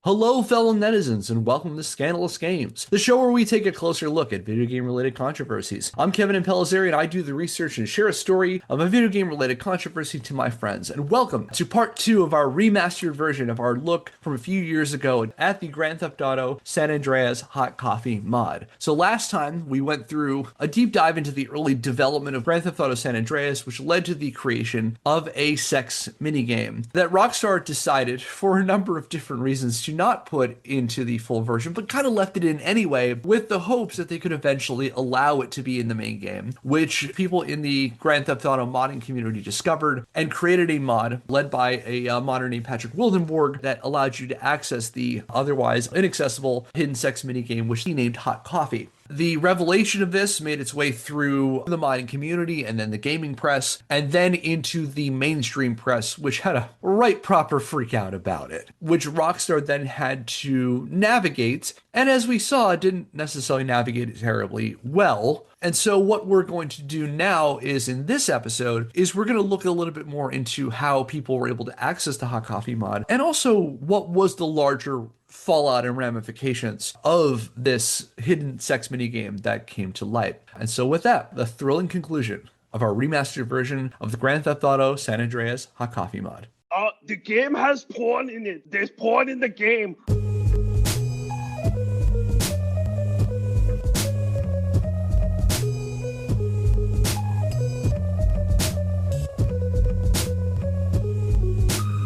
Hello, fellow netizens, and welcome to Scandalous Games, the show where we take a closer look at video game related controversies. I'm Kevin Impellizeri, and I do the research and share a story of a video game related controversy to my friends. And welcome to part 2 of our remastered version of our look from a few years ago at the Grand Theft Auto San Andreas Hot Coffee mod. So last time we went through a deep dive into the early development of Grand Theft Auto San Andreas, which led to the creation of a sex minigame that Rockstar decided, for a number of different reasons, to not put into the full version, but kind of left it in anyway, with the hopes that they could eventually allow it to be in the main game, which people in the Grand Theft Auto modding community discovered and created a mod led by a modder named Patrick Wildenborg that allowed you to access the otherwise inaccessible hidden sex minigame, which he named Hot Coffee. The revelation of this made its way through the modding community and then the gaming press and then into the mainstream press, which had a right proper freak out about it, which Rockstar then had to navigate. And as we saw, didn't necessarily navigate it terribly well. And so what we're going to do now is in this episode is we're going to look a little bit more into how people were able to access the Hot Coffee mod and also what was the larger fallout and ramifications of this hidden sex minigame that came to light. And so with that, the thrilling conclusion of our remastered version of the Grand Theft Auto San Andreas Hot Coffee mod. The game has porn in it. There's porn in the game.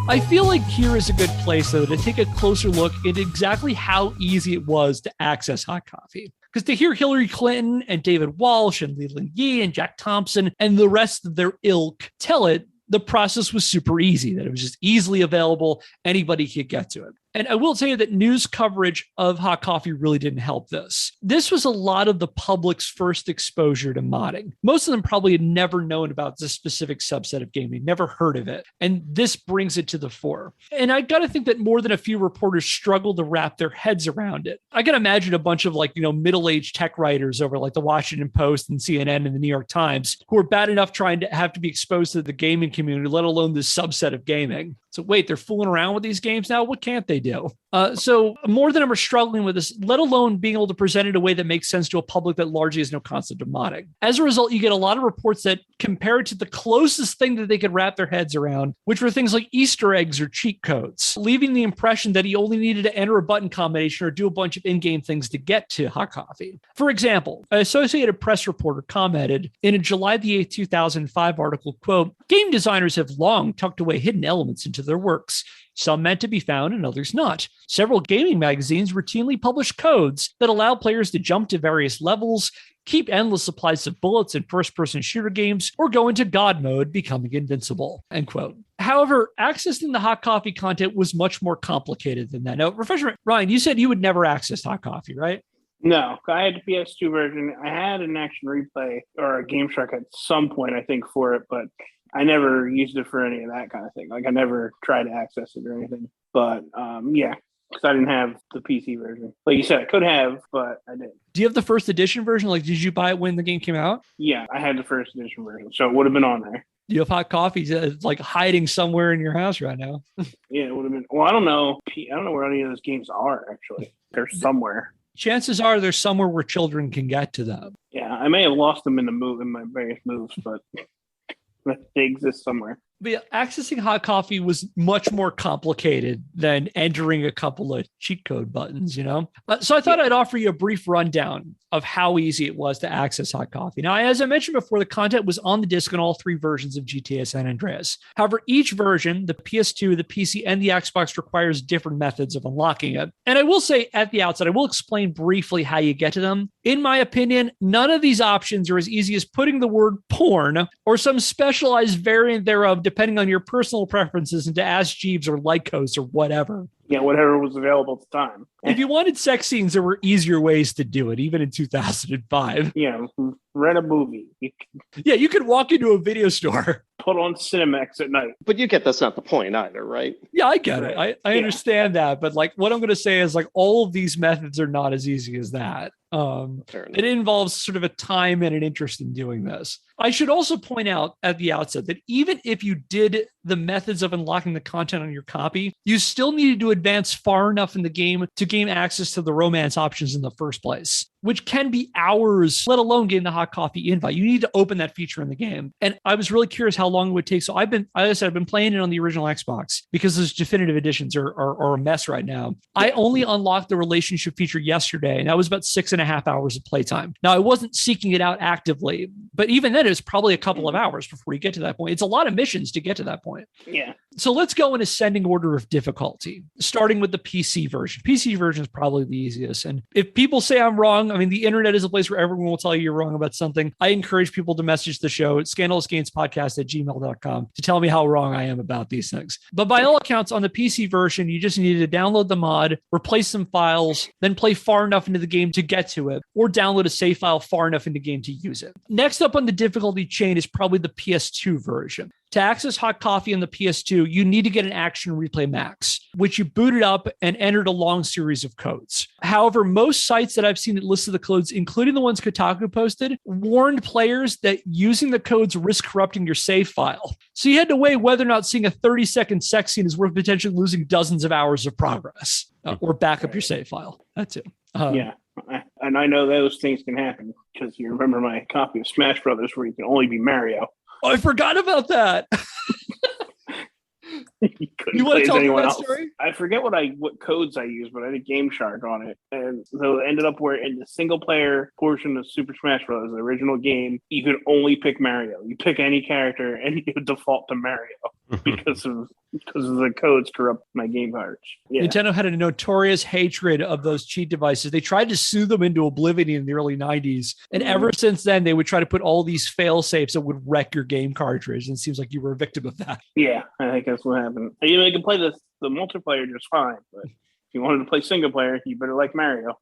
I feel like here is a good place, though, to take a closer look at exactly how easy it was to access Hot Coffee. Because to hear Hillary Clinton and David Walsh and Leland Yee and Jack Thompson and the rest of their ilk tell it, the process was super easy, that it was just easily available. Anybody could get to it. And I will tell you that news coverage of Hot Coffee really didn't help this. This was a lot of the public's first exposure to modding. Most of them probably had never known about this specific subset of gaming, never heard of it. And this brings it to the fore. And I got to think that more than a few reporters struggled to wrap their heads around it. I can imagine a bunch of middle-aged tech writers over like the Washington Post and CNN and the New York Times who are bad enough trying to have to be exposed to the gaming community, let alone this subset of gaming. So wait, they're fooling around with these games now? What can't they do? So more than ever struggling with this, let alone being able to present it in a way that makes sense to a public that largely has no concept of modding. As a result, you get a lot of reports that compare it to the closest thing that they could wrap their heads around, which were things like Easter eggs or cheat codes, leaving the impression that he only needed to enter a button combination or do a bunch of in-game things to get to Hot Coffee. For example, an Associated Press reporter commented in a July the 8th, 2005 article, quote, "Game designers have long tucked away hidden elements into their works. Some meant to be found and others not. Several gaming magazines routinely publish codes that allow players to jump to various levels, keep endless supplies of bullets in first-person shooter games, or go into God mode, becoming invincible." End quote. However, accessing the Hot Coffee content was much more complicated than that. Now, refreshment, Ryan, you said you would never access Hot Coffee, right? No, I had the PS2 version. I had an Action Replay or a Game Shark at some point, I think, for it, but I never used it for any of that kind of thing. Like, I never tried to access it or anything. But, yeah, because I didn't have the PC version. Like you said, I could have, but I didn't. Do you have the first edition version? Like, did you buy it when the game came out? Yeah, I had the first edition version, so it would have been on there. Do you have Hot Coffee like hiding somewhere in your house right now? Yeah, it would have been. Well, I don't know. I don't know where any of those games are, actually. They're somewhere. Chances are there's somewhere where children can get to them. Yeah, I may have lost them in my various moves, but they exist somewhere. But yeah, accessing Hot Coffee was much more complicated than entering a couple of cheat code buttons, So I thought I'd offer you a brief rundown of how easy it was to access Hot Coffee. Now, as I mentioned before, the content was on the disc on all three versions of GTA San Andreas. However, each version, the PS2, the PC, and the Xbox, requires different methods of unlocking it. And I will say at the outset, I will explain briefly how you get to them. In my opinion, none of these options are as easy as putting the word porn or some specialized variant thereof, depending on your personal preferences, into Ask Jeeves or Lycos or whatever. Yeah, whatever was available at the time. If you wanted sex scenes, there were easier ways to do it, even in 2005. Yeah, rent a movie. Yeah, you could walk into a video store. Put on Cinemax at night. But you get that's not the point either, right? Yeah, I get it. I understand that. But like what I'm going to say is like all of these methods are not as easy as that. It involves sort of a time and an interest in doing this. I should also point out at the outset that even if you did the methods of unlocking the content on your copy, you still needed to advance far enough in the game to gain access to the romance options in the first place, which can be hours, let alone getting the hot coffee invite. You need to open that feature in the game. And I was really curious how long it would take. So like I said, I've been playing it on the original Xbox because those definitive editions are a mess right now. I only unlocked the relationship feature yesterday, and that was about 6.5 hours of playtime. Now, I wasn't seeking it out actively, but even then, it was probably a couple of hours before you get to that point. It's a lot of missions to get to that point. Yeah. So let's go in ascending order of difficulty, starting with the PC version. PC version is probably the easiest. And if people say I'm wrong, I mean, the internet is a place where everyone will tell you you're wrong about something. I encourage people to message the show at scandalousgamespodcast@gmail.com to tell me how wrong I am about these things. But by all accounts, on the PC version, you just need to download the mod, replace some files, then play far enough into the game to get to it, or download a save file far enough into the game to use it. Next up on the difficulty chain is probably the PS2 version. To access Hot Coffee on the PS2, you need to get an Action Replay Max, which you booted up and entered a long series of codes. However, most sites that I've seen that listed the codes, including the ones Kotaku posted, warned players that using the codes risks corrupting your save file. So you had to weigh whether or not seeing a 30-second sex scene is worth potentially losing dozens of hours of progress or back up your save file. That's it. Yeah. And I know those things can happen because you remember my copy of Smash Brothers where you can only be Mario. Oh, I forgot about that. You want to tell me that story? I forget what codes I used, but I had a Game Shark on it, and so it ended up where in the single player portion of Super Smash Bros., the original game, you could only pick Mario. You pick any character, and you default to Mario because of the codes corrupt my game cards. Yeah. Nintendo had a notorious hatred of those cheat devices. They tried to sue them into oblivion in the early 90s. And ever since then, they would try to put all these fail safes that would wreck your game cartridge. And it seems like you were a victim of that. Yeah, I think that's what happened. You know, you can play the multiplayer just fine, but if you wanted to play single player, you better like Mario.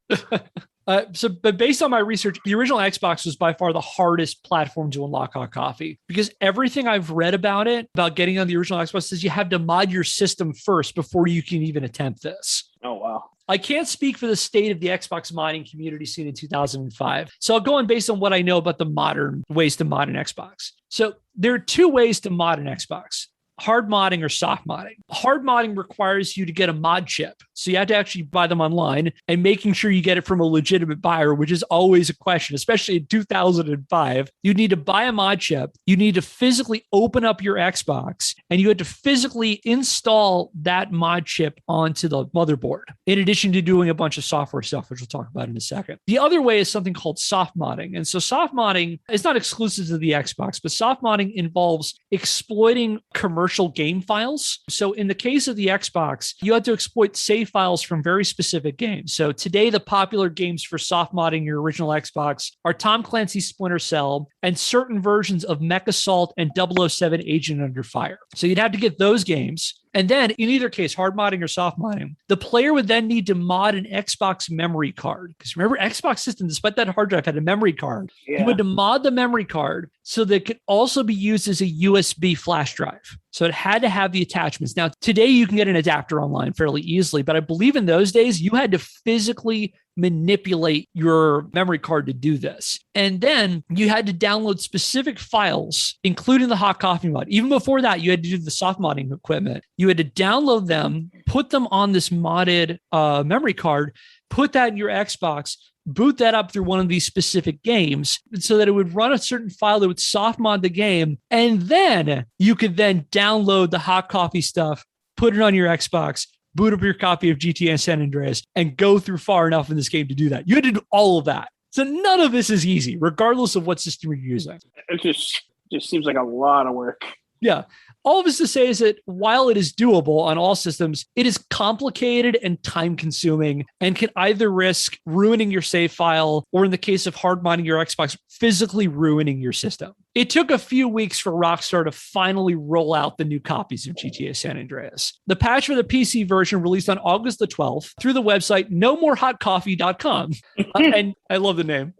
But based on my research, the original Xbox was by far the hardest platform to unlock Hot Coffee because everything I've read about it, about getting on the original Xbox, says you have to mod your system first before you can even attempt this. Oh, wow. I can't speak for the state of the Xbox modding community scene in 2005. So I'll go on based on what I know about the modern ways to mod an Xbox. So there are two ways to mod an Xbox. Hard modding or soft modding. Hard modding requires you to get a mod chip. So you have to actually buy them online and making sure you get it from a legitimate buyer, which is always a question, especially in 2005. You need to buy a mod chip. You need to physically open up your Xbox and you had to physically install that mod chip onto the motherboard, in addition to doing a bunch of software stuff, which we'll talk about in a second. The other way is something called soft modding. And so soft modding is not exclusive to the Xbox, but soft modding involves exploiting commercial game files. So in the case of the Xbox, you had to exploit save files from very specific games. So today, the popular games for soft modding your original Xbox are Tom Clancy's Splinter Cell and certain versions of Mech Assault and 007 Agent Under Fire. So you'd have to get those games. And then in either case, hard modding or soft modding, the player would then need to mod an Xbox memory card. Because remember, Xbox system, despite that hard drive, had a memory card. Yeah. You had to mod the memory card so that it could also be used as a USB flash drive. So it had to have the attachments. Now, today you can get an adapter online fairly easily, but I believe in those days, you had to physically manipulate your memory card to do this. And then you had to download specific files, including the Hot Coffee mod. Even before that, you had to do the soft modding equipment. You had to download them, put them on this modded memory card, put that in your Xbox, boot that up through one of these specific games so that it would run a certain file that would soft mod the game. And then you could then download the Hot Coffee stuff, put it on your Xbox, boot up your copy of GTA San Andreas, and go through far enough in this game to do that. You had to do all of that. So none of this is easy, regardless of what system you're using. It just seems like a lot of work. Yeah. All of this to say is that while it is doable on all systems, it is complicated and time consuming and can either risk ruining your save file or, in the case of hard modding your Xbox, physically ruining your system. It took a few weeks for Rockstar to finally roll out the new copies of GTA San Andreas. The patch for the PC version released on August the 12th through the website nomorehotcoffee.com. And I love the name.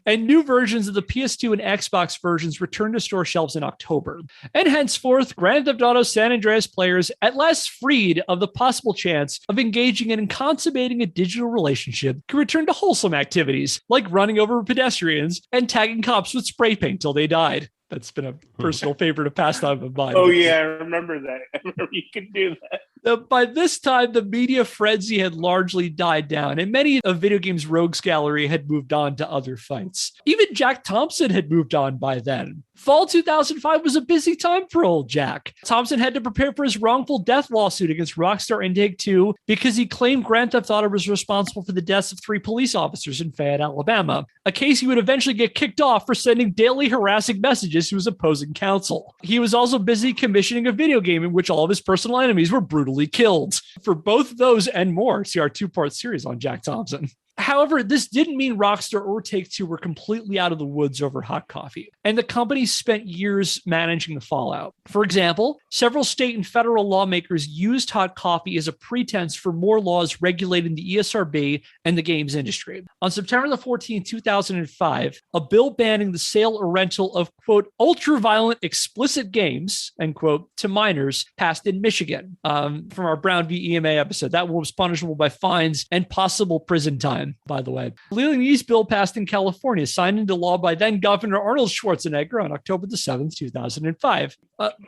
And new versions of the PS2 and Xbox versions returned to store shelves in October. And henceforth, Grand Theft Auto San Andreas players, at last freed of the possible chance of engaging in and consummating a digital relationship, can return to wholesome activities like running over pedestrians and tagging cops with spray paint till they die. That's been a personal favorite of pastime of mine. Oh, yeah, I remember that. I remember you could do that. By this time, the media frenzy had largely died down, and many of video games' rogues gallery had moved on to other fights. Even Jack Thompson had moved on by then. Fall 2005 was a busy time for old Jack. Thompson had to prepare for his wrongful death lawsuit against Rockstar and Take-Two because he claimed Grand Theft Auto was responsible for the deaths of 3 police officers in Fayette, Alabama, a case he would eventually get kicked off for sending daily harassing messages to his opposing counsel. He was also busy commissioning a video game in which all of his personal enemies were brutally killed. For both those and more, see our 2-part series on Jack Thompson. However, this didn't mean Rockstar or Take-Two were completely out of the woods over Hot Coffee, and the company spent years managing the fallout. For example, several state and federal lawmakers used Hot Coffee as a pretense for more laws regulating the ESRB and the games industry. On September the 14th, 2005, a bill banning the sale or rental of, quote, ultra-violent explicit games, end quote, to minors passed in Michigan. From our Brown v. EMA episode, that was punishable by fines and possible prison time. By the way, Leland Yee's bill passed in California, signed into law by then Governor Arnold Schwarzenegger on October the 7th, 2005.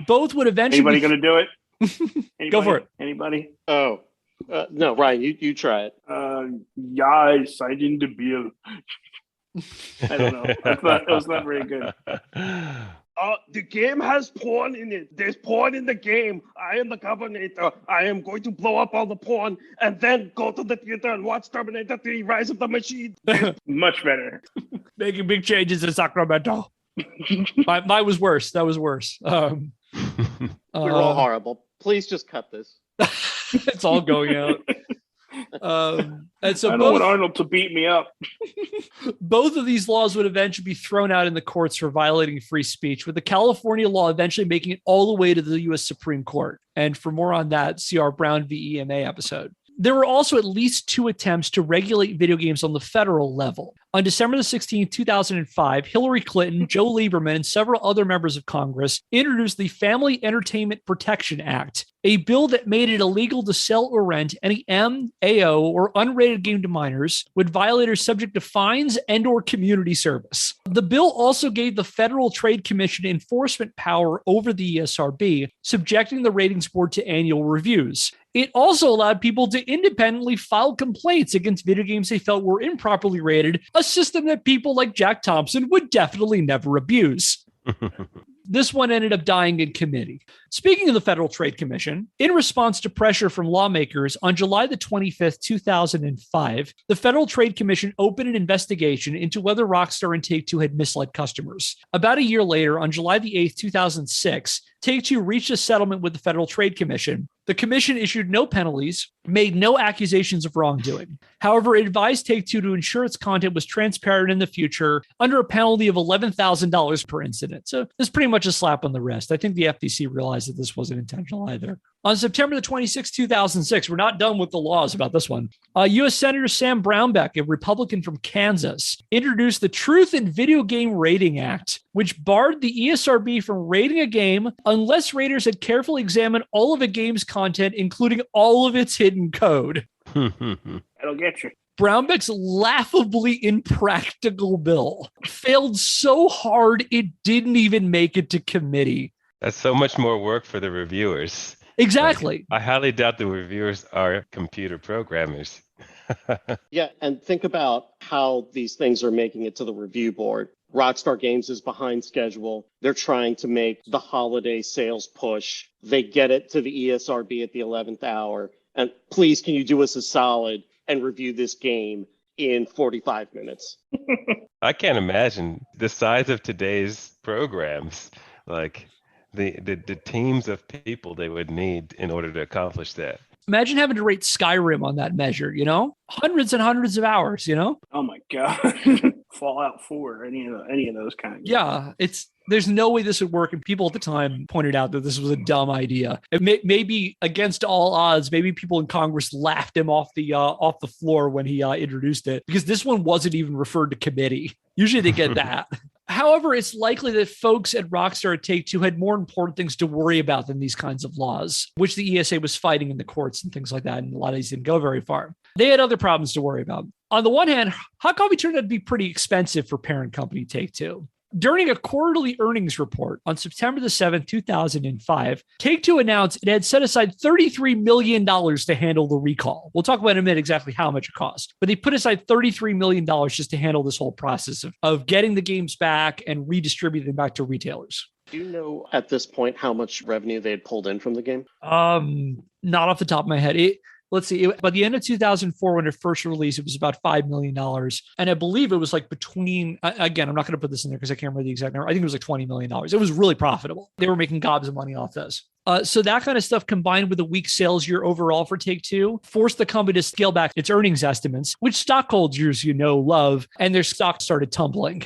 Both would eventually... Anybody going to do it? Go for it. Anybody? Oh, no, Ryan, you try it. Yeah, I signed in the bill. I don't know. It was not very good. The game has porn in it. There's porn in the game. I am the Governator. I am going to blow up all the porn and then go to the theater and watch Terminator 3 Rise of the Machine. Much better. Making big changes in Sacramento. Mine was worse. That was worse. We're all horrible. Please just cut this. It's all going out. And so I don't want Arnold to beat me up. Both of these laws would eventually be thrown out in the courts for violating free speech, with the California law eventually making it all the way to the U.S. Supreme Court. And for more on that, see our Brown v. EMA episode. There were also at least 2 attempts to regulate video games on the federal level. On December the 16th, 2005, Hillary Clinton, Joe Lieberman, and several other members of Congress introduced the Family Entertainment Protection Act, a bill that made it illegal to sell or rent any M, AO, or unrated game to minors, with violators subject to fines and or community service. The bill also gave the Federal Trade Commission enforcement power over the ESRB, subjecting the ratings board to annual reviews. It also allowed people to independently file complaints against video games they felt were improperly rated, a system that people like Jack Thompson would definitely never abuse. This one ended up dying in committee. Speaking of the Federal Trade Commission, in response to pressure from lawmakers, on July the 25th, 2005, the Federal Trade Commission opened an investigation into whether Rockstar and Take-Two had misled customers. About a year later, on July the 8th, 2006, Take-Two reached a settlement with the Federal Trade Commission. The commission issued no penalties, made no accusations of wrongdoing. However, it advised Take-Two to ensure its content was transparent in the future under a penalty of $11,000 per incident. So this is pretty much a slap on the wrist. I think the FTC realized that this wasn't intentional either. On September the 26th, 2006, we're not done with the laws about this one. U.S. Senator Sam Brownback, a Republican from Kansas, introduced the Truth in Video Game Rating Act, which barred the ESRB from rating a game unless raters had carefully examined all of a game's content, including all of its hidden code. That'll get you. Brownback's laughably impractical bill failed so hard it didn't even make it to committee. That's so much more work for the reviewers. Exactly. I highly doubt the reviewers are computer programmers. Yeah, and think about how these things are making it to the review board. Rockstar Games is behind schedule. They're trying to make the holiday sales push. They get it to the ESRB at the 11th hour. And please, can you do us a solid and review this game in 45 minutes? I can't imagine the size of today's programs, like the teams of people they would need in order to accomplish that. Imagine having to rate Skyrim on that measure, you know? Hundreds and hundreds of hours, you know? Oh my God. Fallout 4, any of those kind of games. Yeah, there's no way this would work. And people at the time pointed out that this was a dumb idea. Maybe against all odds, maybe people in Congress laughed him off the floor when he introduced it, because this one wasn't even referred to committee. Usually they get that. However, it's likely that folks at Rockstar and Take-Two had more important things to worry about than these kinds of laws, which the ESA was fighting in the courts and things like that, and a lot of these didn't go very far. They had other problems to worry about. On the one hand, Hot Coffee turned out to be pretty expensive for parent company Take-Two. During a quarterly earnings report on September the 7th, 2005, Take-Two announced it had set aside $33 million to handle the recall. We'll talk about in a minute exactly how much it cost, but they put aside $33 million just to handle this whole process of getting the games back and redistributing them back to retailers. Do you know at this point how much revenue they had pulled in from the game? Not off the top of my head. Let's see. By the end of 2004, when it first released, it was about $5 million. And I believe it was like between, again, I'm not going to put this in there because I can't remember the exact number. I think it was like $20 million. It was really profitable. They were making gobs of money off this. So that kind of stuff combined with a weak sales year overall for Take-Two forced the company to scale back its earnings estimates, which stockholders, love, and their stock started tumbling.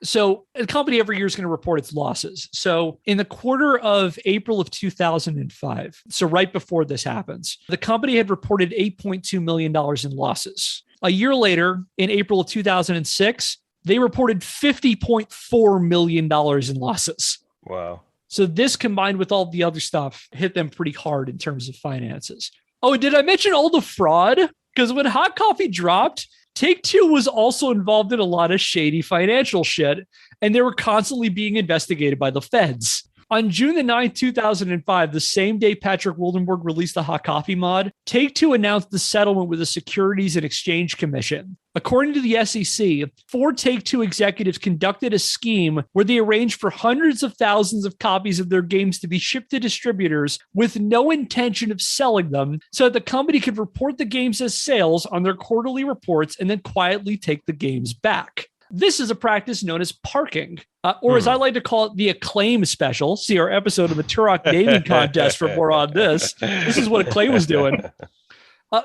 So the company every year is going to report its losses. So in the quarter of April of 2005, so right before this happens, the company had reported $8.2 million in losses. A year later, in April of 2006, they reported $50.4 million in losses. Wow. So this combined with all the other stuff hit them pretty hard in terms of finances. Oh, and did I mention all the fraud? Because when Hot Coffee dropped, Take-Two was also involved in a lot of shady financial shit, and they were constantly being investigated by the feds. On June the 9th, 2005, the same day Patrick Wildenberg released the Hot Coffee mod, Take-Two announced the settlement with the Securities and Exchange Commission. According to the SEC, 4 Take-Two executives conducted a scheme where they arranged for hundreds of thousands of copies of their games to be shipped to distributors with no intention of selling them so that the company could report the games as sales on their quarterly reports and then quietly take the games back. This is a practice known as parking, or as I like to call it, the Acclaim Special. See our episode of the Turok Naming Contest for more on this. This is what Acclaim was doing.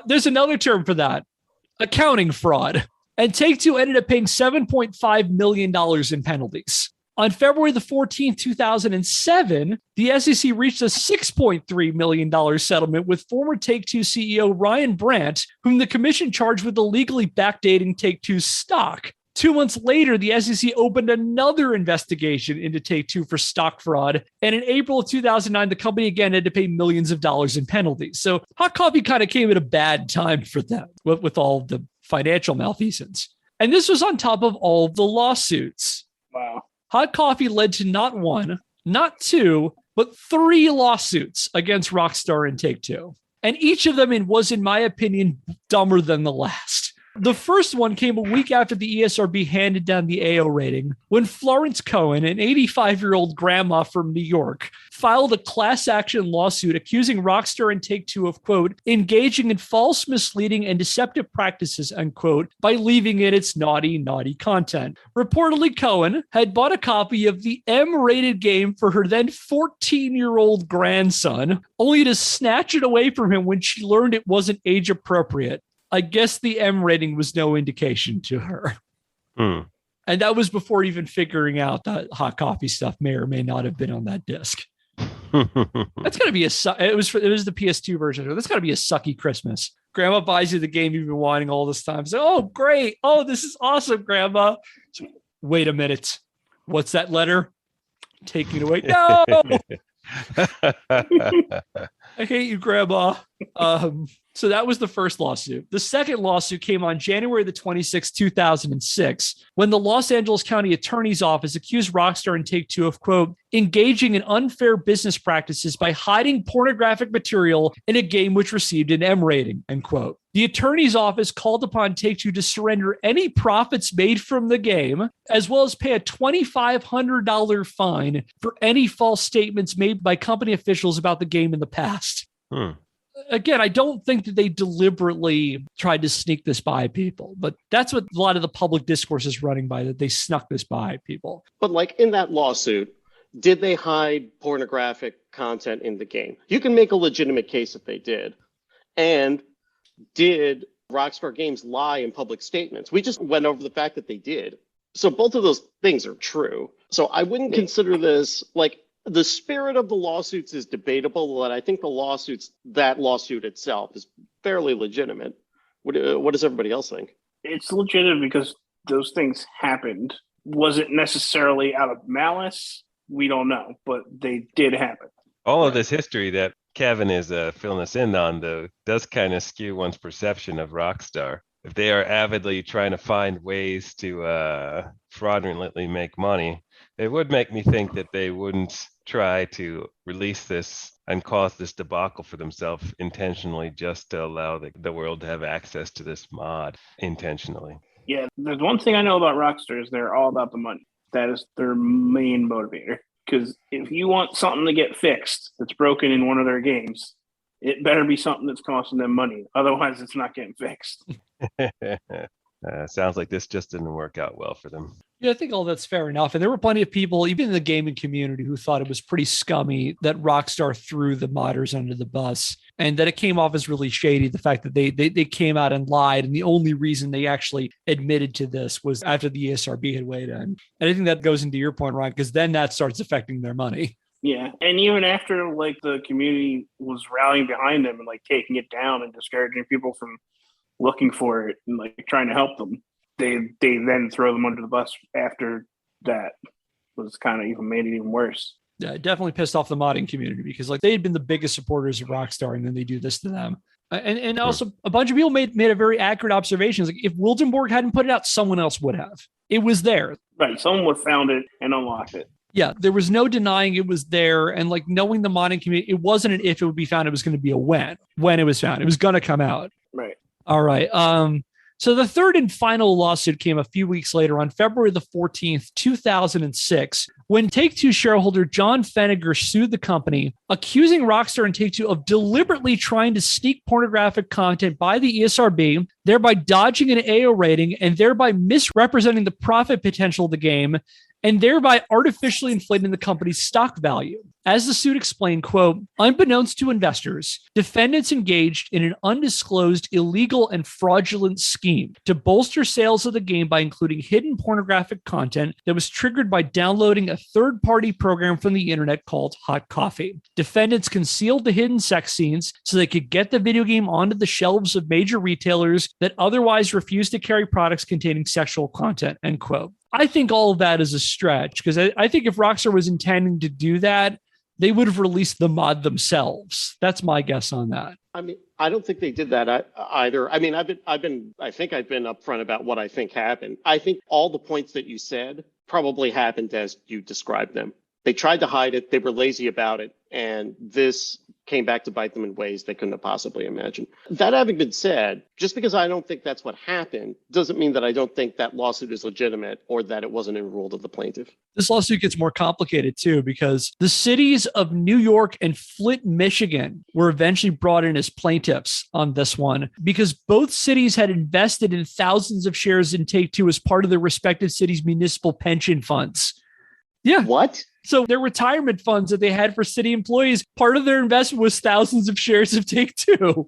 There's another term for that, accounting fraud. And Take-Two ended up paying $7.5 million in penalties. On February the 14th, 2007, the SEC reached a $6.3 million settlement with former Take-Two CEO Ryan Brandt, whom the commission charged with illegally backdating Take-Two's stock. 2 months later, the SEC opened another investigation into Take-Two for stock fraud. And in April of 2009, the company again had to pay millions of dollars in penalties. So Hot Coffee kind of came at a bad time for them with all the financial malfeasance. And this was on top of all the lawsuits. Wow. Hot Coffee led to not one, not two, but 3 lawsuits against Rockstar and Take-Two. And each of them was, in my opinion, dumber than the last. The first one came a week after the ESRB handed down the AO rating when Florence Cohen, an 85-year-old grandma from New York, filed a class action lawsuit accusing Rockstar and Take-Two of, quote, engaging in false, misleading, and deceptive practices, unquote, by leaving in its naughty, naughty content. Reportedly, Cohen had bought a copy of the M-rated game for her then 14-year-old grandson, only to snatch it away from him when she learned it wasn't age appropriate. I guess the M rating was no indication to her. And that was before even figuring out that Hot Coffee stuff may or may not have been on that disc. That's got to be it was the PS2 version. That's got to be a sucky Christmas. Grandma buys you the game you've been wanting all this time. So, oh, great. Oh, this is awesome, Grandma. So, wait a minute. What's that letter? Taking it away. No! I hate you, Grandma. So that was the first lawsuit. The second lawsuit came on January the 26th, 2006, when the Los Angeles County Attorney's Office accused Rockstar and Take-Two of, quote, engaging in unfair business practices by hiding pornographic material in a game which received an M rating, end quote. The attorney's office called upon Take-Two to surrender any profits made from the game, as well as pay a $2,500 fine for any false statements made by company officials about the game in the past. Again, I don't think that they deliberately tried to sneak this by people, but that's what a lot of the public discourse is running by, that they snuck this by people. But like in that lawsuit, did they hide pornographic content in the game? You can make a legitimate case if they did. And did Rockstar Games lie in public statements? We just went over the fact that they did. So both of those things are true. So I wouldn't consider this like the spirit of the lawsuits is debatable, but I think that lawsuit itself is fairly legitimate. What does everybody else think? It's legitimate because those things happened. Was it necessarily out of malice? We don't know, but they did happen. All of this history that Kevin is filling us in on, though, does kind of skew one's perception of Rockstar. if they are avidly trying to find ways to fraudulently make money, it would make me think that they wouldn't try to release this and cause this debacle for themselves intentionally just to allow the world to have access to this mod intentionally. Yeah, there's one thing I know about Rockstar is they're all about the money. That is their main motivator. Because if you want something to get fixed that's broken in one of their games, it better be something that's costing them money. Otherwise, it's not getting fixed. Sounds like this just didn't work out well for them. Yeah, I think all that's fair enough. And there were plenty of people, even in the gaming community, who thought it was pretty scummy that Rockstar threw the modders under the bus and that it came off as really shady. The fact that they came out and lied. And the only reason they actually admitted to this was after the ESRB had weighed in. And I think that goes into your point, Ryan, because then that starts affecting their money. Yeah. And even after like the community was rallying behind them and like taking it down and discouraging people from looking for it and like trying to help them, they then throw them under the bus after that was kind of even made it even worse. Yeah, it definitely pissed off the modding community because like they had been the biggest supporters of Rockstar and then they do this to them. And also a bunch of people made a very accurate observation. Like if Wildenborg hadn't put it out, someone else would have. It was there. Right. Someone would have found it and unlocked it. Yeah, there was no denying it was there. And like knowing the modding community, it wasn't an if it would be found, it was going to be a when it was found. It was going to come out. Right. All right. So the third and final lawsuit came a few weeks later on February the 14th, 2006, when Take-Two shareholder John Feniger sued the company, accusing Rockstar and Take-Two of deliberately trying to sneak pornographic content by the ESRB, thereby dodging an AO rating and thereby misrepresenting the profit potential of the game, and thereby artificially inflating the company's stock value. As the suit explained, quote, unbeknownst to investors, defendants engaged in an undisclosed illegal and fraudulent scheme to bolster sales of the game by including hidden pornographic content that was triggered by downloading a third-party program from the internet called Hot Coffee. Defendants concealed the hidden sex scenes so they could get the video game onto the shelves of major retailers that otherwise refused to carry products containing sexual content, end quote. I think all of that is a stretch because I think if Rockstar was intending to do that, they would have released the mod themselves. That's my guess on that. I mean, I don't think they did that either. I mean, I think I've been upfront about what I think happened. I think all the points that you said probably happened as you described them. They tried to hide it. They were lazy about it. And this came back to bite them in ways they couldn't have possibly imagined. That having been said, just because I don't think that's what happened doesn't mean that I don't think that lawsuit is legitimate or that it wasn't enrolled of the plaintiff. This lawsuit gets more complicated too, because the cities of New York and Flint, Michigan were eventually brought in as plaintiffs on this one because both cities had invested in thousands of shares in Take-Two as part of their respective cities' municipal pension funds. Yeah. What? So their retirement funds that they had for city employees, part of their investment was thousands of shares of Take-Two.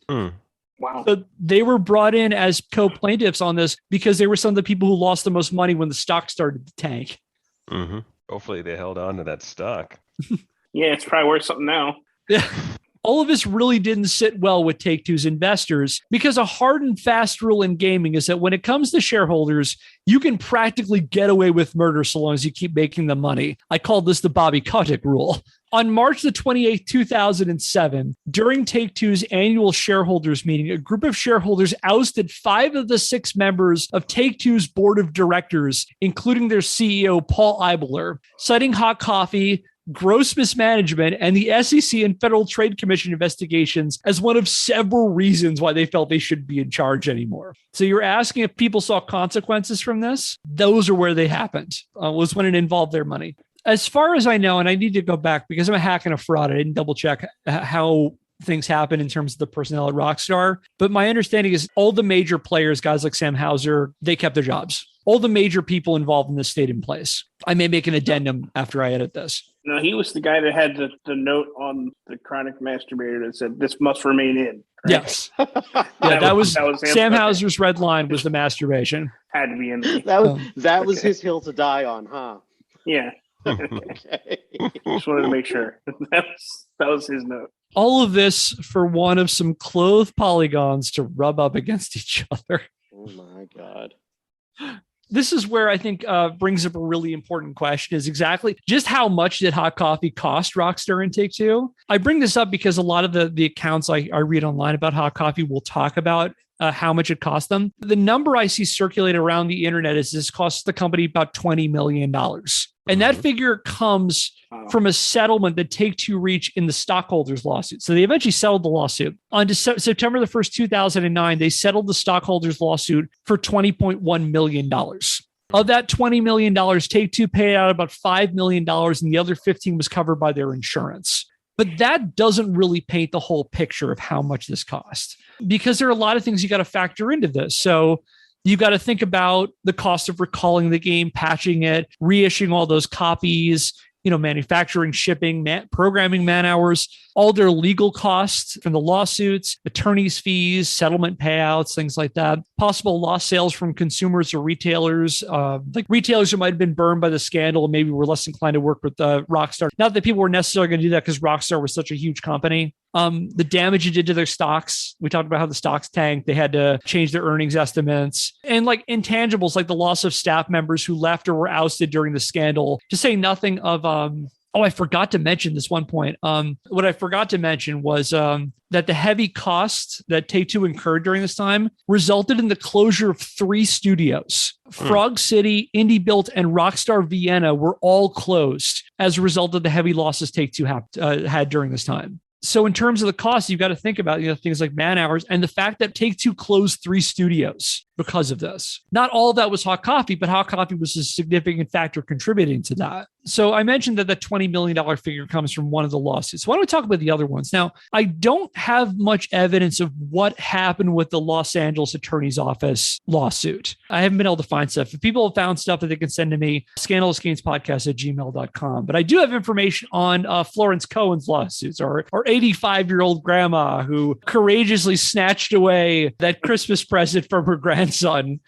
Wow. So they were brought in as co-plaintiffs on this because they were some of the people who lost the most money when the stock started to tank. Mm-hmm. Hopefully they held on to that stock. Yeah, it's probably worth something now. Yeah. All of this really didn't sit well with Take-Two's investors because a hard and fast rule in gaming is that when it comes to shareholders, you can practically get away with murder so long as you keep making the money. I called this the Bobby Kotick rule. On March the 28th, 2007, during Take-Two's annual shareholders meeting, a group of shareholders ousted 5 of the 6 members of Take-Two's board of directors, including their CEO, Paul Eibler, citing Hot Coffee, gross mismanagement, and the SEC and Federal Trade Commission investigations as one of several reasons why they felt they shouldn't be in charge anymore. So you're asking if people saw consequences from this? Those are where they happened, was when it involved their money. As far as I know, and I need to go back because I'm a hack and a fraud, I didn't double check how things happen in terms of the personnel at Rockstar. But my understanding is all the major players, guys like Sam Houser, they kept their jobs. All the major people involved in this stayed in place. I may make an addendum after I edit this. No, he was the guy that had the note on the chronic masturbator that said, "This must remain in." Right? Yes. Yeah, that was Sam him. Houser's red line was the masturbation. Had to be in there. That was his hill to die on, huh? Yeah. Okay. Just wanted to make sure. That was his note. All of this for one of some clothed polygons to rub up against each other. Oh my God. This is where I think brings up a really important question is exactly just how much did Hot Coffee cost Rockstar and Take-Two? I bring this up because a lot of the accounts I read online about Hot Coffee will talk about how much it cost them. The number I see circulated around the internet is this costs the company about $20 million. And that figure comes from a settlement that Take-Two reached in the stockholders lawsuit. So they eventually settled the lawsuit. On September the 1st, 2009, they settled the stockholders lawsuit for $20.1 million. Of that $20 million, Take-Two paid out about $5 million, and the other 15 was covered by their insurance. But that doesn't really paint the whole picture of how much this cost, because there are a lot of things you got to factor into this. So you got to think about the cost of recalling the game, patching it, reissuing all those copies, manufacturing, shipping, programming man hours, all their legal costs from the lawsuits, attorneys' fees, settlement payouts, things like that. Possible lost sales from consumers or retailers, like retailers who might have been burned by the scandal and maybe were less inclined to work with Rockstar. Not that people were necessarily going to do that because Rockstar was such a huge company. The damage it did to their stocks. We talked about how the stocks tanked. They had to change their earnings estimates, and like intangibles, like the loss of staff members who left or were ousted during the scandal, to say nothing of, I forgot to mention this one point. What I forgot to mention was that the heavy costs that Take-Two incurred during this time resulted in the closure of 3 studios. Frog City, Indie Built, and Rockstar Vienna were all closed as a result of the heavy losses Take-Two had during this time. So in terms of the cost, you've got to think about things like man hours and the fact that Take-Two closed 3 studios because of this. Not all of that was Hot Coffee, but Hot Coffee was a significant factor contributing to that. So I mentioned that the $20 million figure comes from one of the lawsuits. Why don't we talk about the other ones? Now, I don't have much evidence of what happened with the Los Angeles Attorney's Office lawsuit. I haven't been able to find stuff. If people have found stuff that they can send to me, scandalousgamespodcast@gmail.com. But I do have information on Florence Cohen's lawsuits, or 85-year-old grandma who courageously snatched away that Christmas present from her grandson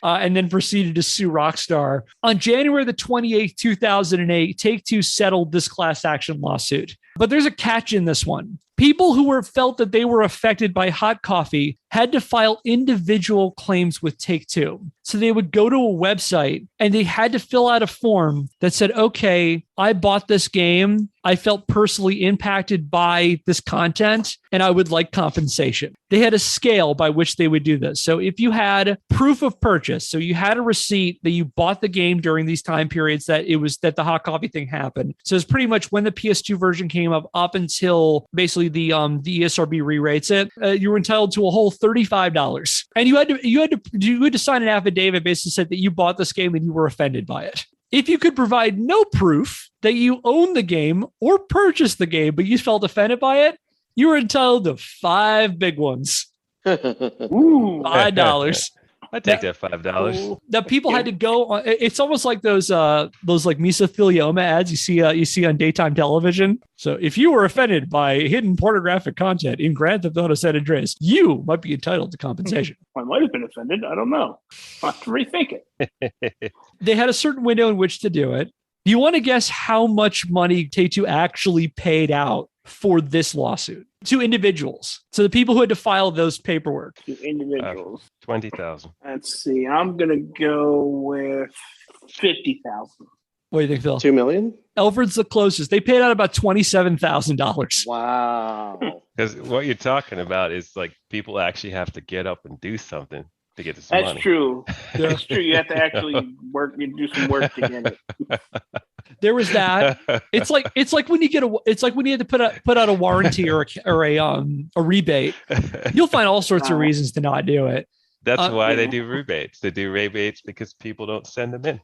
and then proceeded to sue Rockstar. On January the 28th, 2008, Take-Two settled this class action lawsuit. But there's a catch in this one. People who felt that they were affected by Hot Coffee had to file individual claims with Take-Two. So they would go to a website and they had to fill out a form that said, okay, I bought this game. I felt personally impacted by this content and I would like compensation. They had a scale by which they would do this. So if you had proof of purchase, so you had a receipt that you bought the game during these time periods that the Hot Coffee thing happened. So it's pretty much when the PS2 version came up until basically the ESRB re-rates it, you were entitled to a whole $35. And you had to sign an affidavit basically said that you bought this game and you were offended by it. If you could provide no proof that you own the game or purchased the game, but you felt offended by it, you were entitled to 5 big ones. Ooh. $5. I take that $5. That people had to go on. It's almost like those like mesothelioma ads you see on daytime television. So if you were offended by hidden pornographic content in Grand Theft Auto San Andreas, you might be entitled to compensation. I might have been offended. I don't know. I'll have to rethink it. They had a certain window in which to do it. Do you want to guess how much money Take-Two actually paid out for this lawsuit to individuals? So the people who had to file those paperwork. To individuals. 20,000. Let's see. I'm going to go with 50,000. What do you think, Phil? 2 million? Elford's the closest. They paid out about $27,000. Wow. Because what you're talking about is like people actually have to get up and do something to get this money. That's true. That's true. You have to actually work. You do some work to get it. There was that. It's like when you had to put out a warranty or a rebate. You'll find all sorts of reasons to not do it. That's why they do rebates. They do rebates because people don't send them in.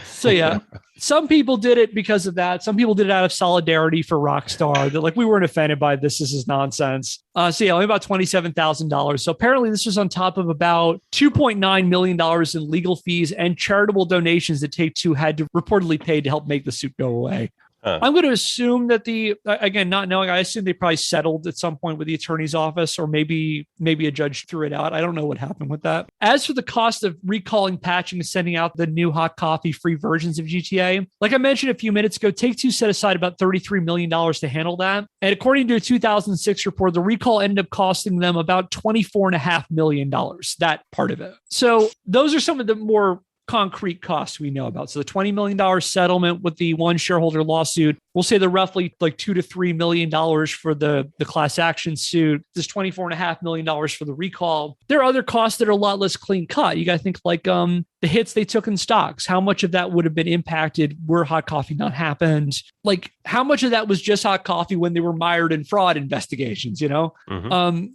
So yeah, some people did it because of that. Some people did it out of solidarity for Rockstar. They're like, we weren't offended by this. This is nonsense. So yeah, only about $27,000. So apparently this was on top of about $2.9 million in legal fees and charitable donations that Take-Two had to reportedly pay to help make the suit go away. I'm going to assume that again, not knowing, I assume they probably settled at some point with the attorney's office, or maybe a judge threw it out. I don't know what happened with that. As for the cost of recalling, patching, and sending out the new Hot Coffee free versions of GTA, like I mentioned a few minutes ago, Take-Two set aside about $33 million to handle that. And according to a 2006 report, the recall ended up costing them about $24.5 million, that part of it. So those are some of the more concrete costs we know about. So the $20 million settlement with the one shareholder lawsuit, we'll say the roughly like $2 to $3 million for the class action suit. There's $24.5 million for the recall. There are other costs that are a lot less clean cut. You got to think like the hits they took in stocks. How much of that would have been impacted were Hot Coffee not happened? Like how much of that was just Hot Coffee when they were mired in fraud investigations, you know?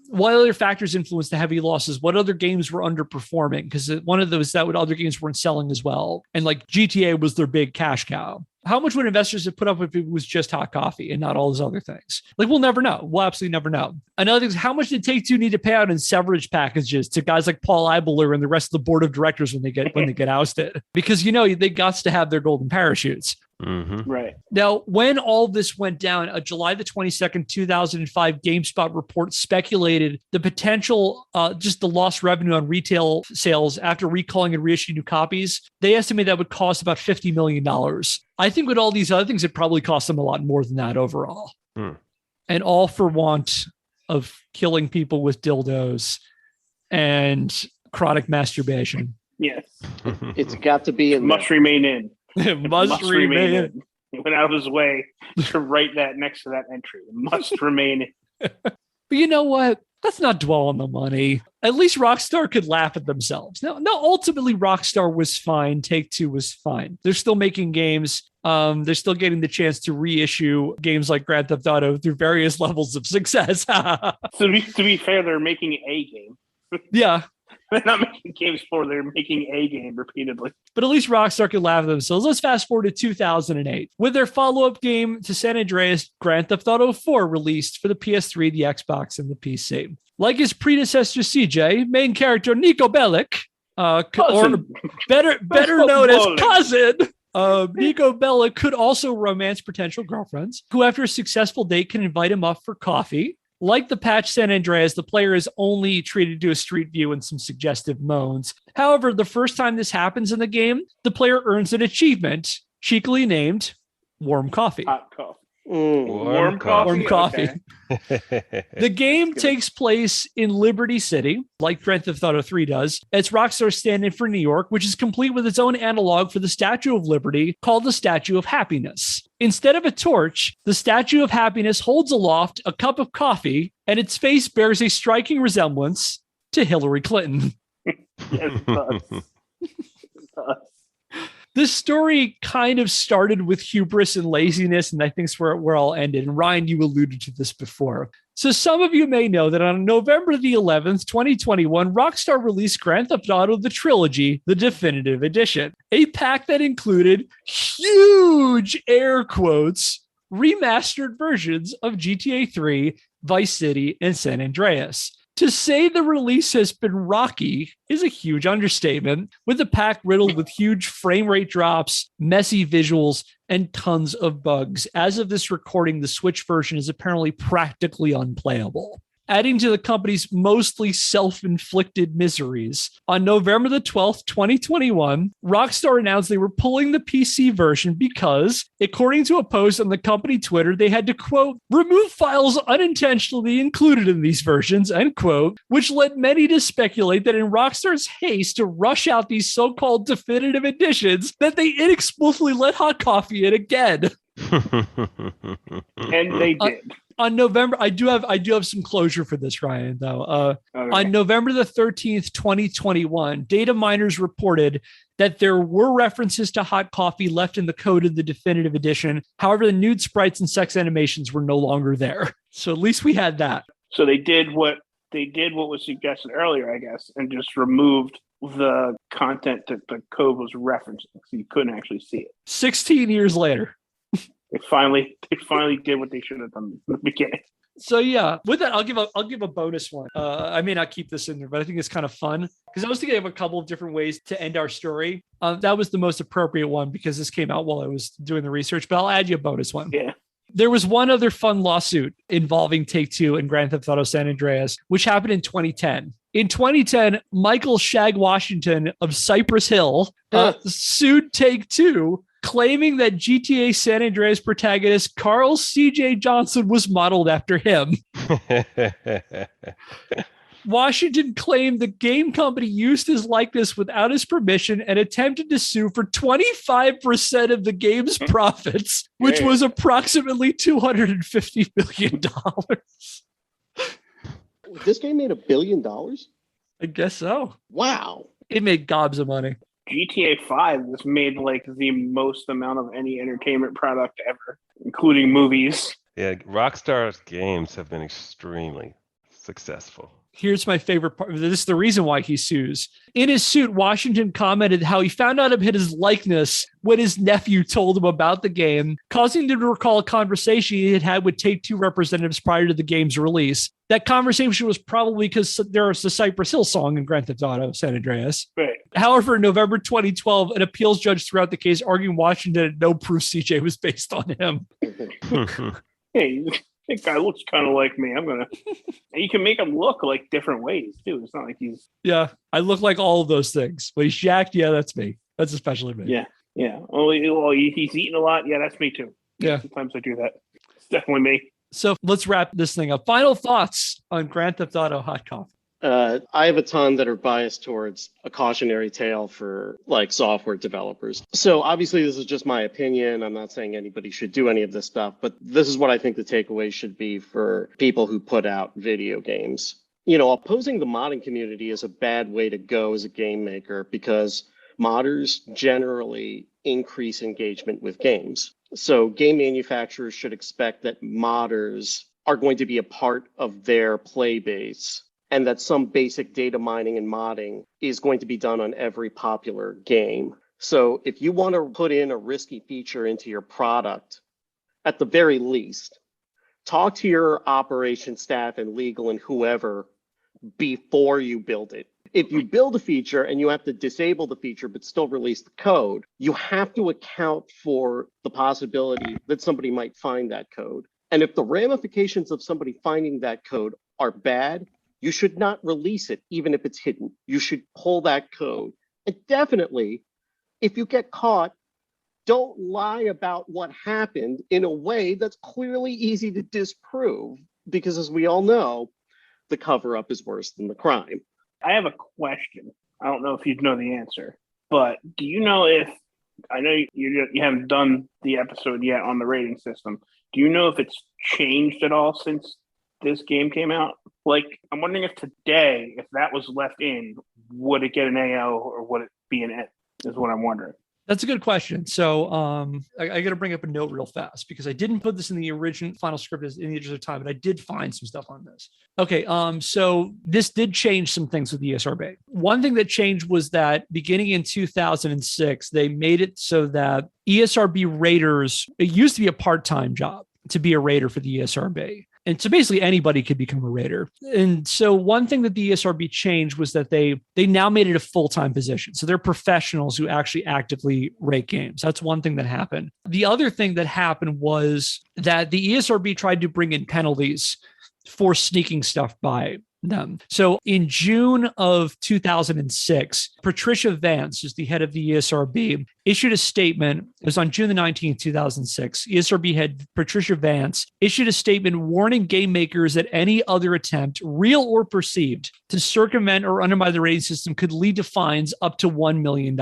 What other factors influenced the heavy losses? What other games were underperforming? Because one of those that would other games weren't selling as well. And like GTA was their big cash cow. How much would investors have put up if it was just Hot Coffee and not all those other things? Like, we'll never know. We'll absolutely never know. Another thing is, how much did Take-Two need to pay out in severance packages to guys like Paul Eibler and the rest of the board of directors when they get ousted? Because, you know, they got to have their golden parachutes. Right. Now, when all this went down, July the 22nd, 2005, GameSpot report speculated the potential, just the lost revenue on retail sales after recalling and reissuing new copies. They estimate that would cost about $50 million. I think with all these other things, it probably cost them a lot more than that overall. And all for want of killing people with dildos and chronic masturbation. Yes. It's got to be in Must remain in. It must remain in. He went out of his way to write that next to that entry. It must remain in. But you know what? Let's not dwell on the money. At least Rockstar could laugh at themselves. No, ultimately, Rockstar was fine. Take-Two was fine. They're still making games. They're still getting the chance to reissue games like Grand Theft Auto through various levels of success. To be fair, they're making a game. Yeah. They're not making games for, they're making a game repeatedly. But at least Rockstar could laugh at themselves. Let's fast forward to 2008. With their follow-up game to San Andreas, Grand Theft Auto 4 released for the PS3, the Xbox, and the PC. Like his predecessor CJ, main character Nico Bellic, or better known as Cousin, Nico Bellic could also romance potential girlfriends, who after a successful date can invite him up for coffee. Like the patch San Andreas, the player is only treated to a street view and some suggestive moans. However, the first time this happens in the game, the player earns an achievement, cheekily named Warm Coffee. Hot coffee. Warm coffee. Warm coffee. Okay. The game takes place in Liberty City, like Grand Theft Auto 3 does. It's Rockstar stand-in for New York, which is complete with its own analog for the Statue of Liberty called the Statue of Happiness. Instead of a torch, the Statue of Happiness holds aloft a cup of coffee, and its face bears a striking resemblance to Hillary Clinton. Yes, it does. It does. This story kind of started with hubris and laziness, and I think it's where I'll end it. And Ryan, you alluded to this before. So some of you may know that on November the 11th, 2021, Rockstar released Grand Theft Auto The Trilogy, the definitive edition, a pack that included huge air quotes, remastered versions of GTA 3, Vice City, and San Andreas. To say the release has been rocky is a huge understatement, with the pack riddled with huge frame rate drops, messy visuals, and tons of bugs. As of this recording, the Switch version is apparently practically unplayable. Adding to the company's mostly self-inflicted miseries, on November the 12th, 2021, Rockstar announced they were pulling the PC version because, according to a post on the company Twitter, they had to, quote, remove files unintentionally included in these versions, end quote, which led many to speculate that in Rockstar's haste to rush out these so-called definitive editions, that they inexplicably let Hot Coffee in again. And they did. On November, I do have some closure for this, Ryan, though. Okay. On November the 13th, 2021, data miners reported that there were references to Hot Coffee left in the code of the definitive edition. However, the nude sprites and sex animations were no longer there. So at least we had that. So they did what was suggested earlier, I guess, and just removed the content that the code was referencing, so you couldn't actually see it. 16 years later. They finally did what they should have done in the beginning. So yeah, with that, I'll give a bonus one. I may not keep this in there, but I think it's kind of fun because I was thinking of a couple of different ways to end our story. That was the most appropriate one because this came out while I was doing the research, but I'll add you a bonus one. Yeah. There was one other fun lawsuit involving Take-Two and Grand Theft Auto San Andreas, which happened in 2010. In 2010, Michael Shag Washington of Cypress Hill sued Take-Two, claiming that GTA San Andreas protagonist Carl C.J. Johnson was modeled after him. Washington claimed the game company used his likeness without his permission and attempted to sue for 25% of the game's profits, which was approximately $250 million. This game made $1 billion? I guess so. Wow. It made gobs of money. GTA 5 was made like the most amount of any entertainment product ever, including movies. Yeah, Rockstar's games have been extremely successful. Here's my favorite part. This is the reason why he sues. In his suit, Washington commented how he found out about his likeness when his nephew told him about the game, causing him to recall a conversation he had had with Take-Two representatives prior to the game's release. That conversation was probably because there was the Cypress Hill song in Grand Theft Auto San Andreas. Right. However, in November 2012, an appeals judge threw out the case, arguing Washington had no proof CJ was based on him. Hey, that guy looks kind of like me. And you can make him look like different ways too. It's not like he's. Yeah, I look like all of those things. When he's jacked, yeah, that's me. That's especially me. Yeah. Oh, he's eating a lot. Yeah, that's me too. Yeah. Sometimes I do that. It's definitely me. So let's wrap this thing up. Final thoughts on Grand Theft Auto Hot Coffee. I have a ton that are biased towards a cautionary tale for like software developers. So obviously this is just my opinion. I'm not saying anybody should do any of this stuff, but this is what I think the takeaway should be for people who put out video games. You know, opposing the modding community is a bad way to go as a game maker because modders generally increase engagement with games. So game manufacturers should expect that modders are going to be a part of their play base, and that some basic data mining and modding is going to be done on every popular game. So if you want to put in a risky feature into your product, at the very least, talk to your operations staff and legal and whoever before you build it. If you build a feature and you have to disable the feature but still release the code, you have to account for the possibility that somebody might find that code. And if the ramifications of somebody finding that code are bad, you should not release it, even if it's hidden. You should pull that code. And definitely, if you get caught, don't lie about what happened in a way that's clearly easy to disprove, because as we all know, the cover-up is worse than the crime. I have a question. I don't know if you'd know the answer, but do you know if, I know you haven't done the episode yet on the rating system. Do you know if it's changed at all since this game came out? Like, I'm wondering if today, if that was left in, would it get an AO or would it be an N? Is what I'm wondering. That's a good question. So I got to bring up a note real fast because I didn't put this in the original final script in the interest of time, but I did find some stuff on this. Okay, so this did change some things with the ESRB. One thing that changed was that beginning in 2006, they made it so that ESRB raters, it used to be a part-time job to be a rater for the ESRB. And so basically anybody could become a rater. And so one thing that the ESRB changed was that they now made it a full-time position. So they're professionals who actually actively rate games. That's one thing that happened. The other thing that happened was that the ESRB tried to bring in penalties for sneaking stuff by them. So in June of 2006, Patricia Vance, who's the head of the ESRB, issued a statement. It was on June the 19th, 2006. ESRB head Patricia Vance issued a statement warning game makers that any other attempt, real or perceived, to circumvent or undermine the rating system could lead to fines up to $1 million.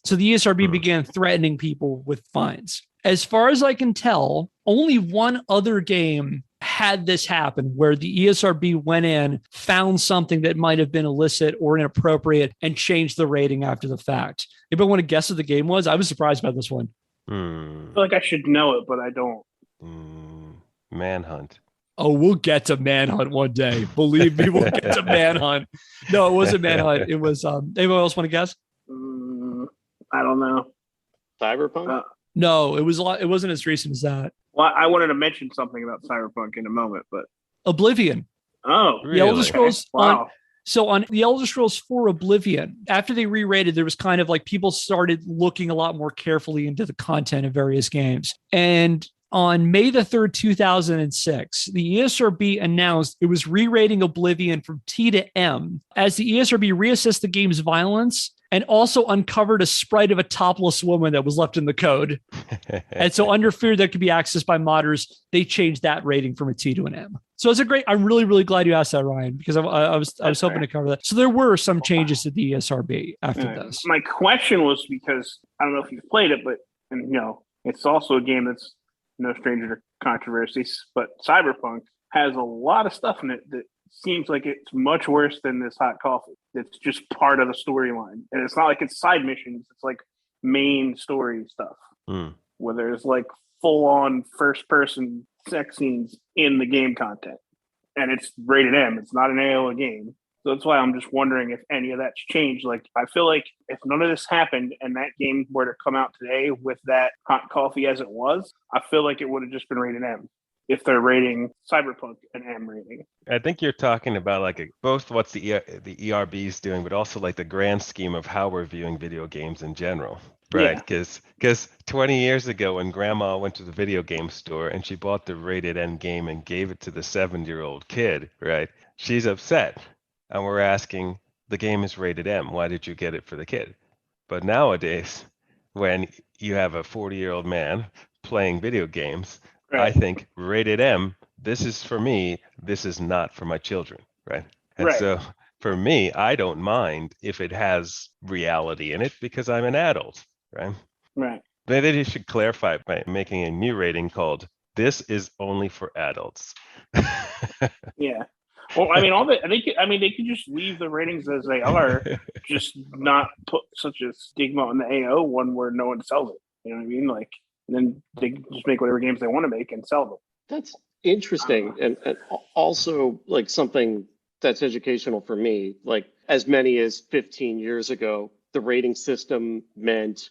So the ESRB began threatening people with fines. As far as I can tell, only one other game had this happen where the ESRB went in, found something that might have been illicit or inappropriate, and changed the rating after the fact. Anybody want to guess what the game was? I was surprised by this one. I feel like I should know it, but I don't. Manhunt. Oh, we'll get to Manhunt one day. Believe me, we'll get to Manhunt. No, it wasn't Manhunt. It was, anyone else want to guess? I don't know. Cyberpunk? No, it wasn't as recent as that. Well, I wanted to mention something about Cyberpunk in a moment, but Oblivion. Oh, Really? The Elder Scrolls. Wow. On the Elder Scrolls 4 Oblivion, after they re-rated, there was kind of like people started looking a lot more carefully into the content of various games. And on May the 3rd, 2006, the ESRB announced it was re-rating Oblivion from T to M as the ESRB reassessed the game's violence and also uncovered a sprite of a topless woman that was left in the code. And so under fear that could be accessed by modders, they changed that rating from a T to an M. So it's a great. I'm really, really glad you asked that, Ryan, because I was hoping to cover that. So there were some changes to the ESRB after this. My question was because I don't know if you've played it, but it's also a game that's no stranger to controversies. But Cyberpunk has a lot of stuff in it that seems like it's much worse than this Hot Coffee. It's just part of the storyline, and it's not like it's side missions. It's like main story stuff where there's like full-on first-person sex scenes in the game content, and it's rated M. It's not an AOA game, so that's why I'm just wondering if any of that's changed. Like, I feel like if none of this happened and that game were to come out today with that Hot Coffee as it was, I feel like it would have just been rated M. If they're rating Cyberpunk an M rating. I think you're talking about like both what's the ERB is doing, but also like the grand scheme of how we're viewing video games in general, right? Because 20 years ago when grandma went to the video game store and she bought the rated M game and gave it to the 7-year-old kid, right? She's upset. And we're asking, the game is rated M. Why did you get it for the kid? But nowadays, when you have a 40-year-old man playing video games, right. I think rated M, this is for me, this is not for my children, right? And so for me, I don't mind if it has reality in it because I'm an adult, right? Right. Maybe they should clarify by making a new rating called "This is only for adults." Yeah. Well, I mean, they could just leave the ratings as they are, just not put such a stigma on the AO one where no one sells it. You know what I mean? Like, and then they can just make whatever games they want to make and sell them. That's interesting. And also like something that's educational for me, like as many as 15 years ago, the rating system meant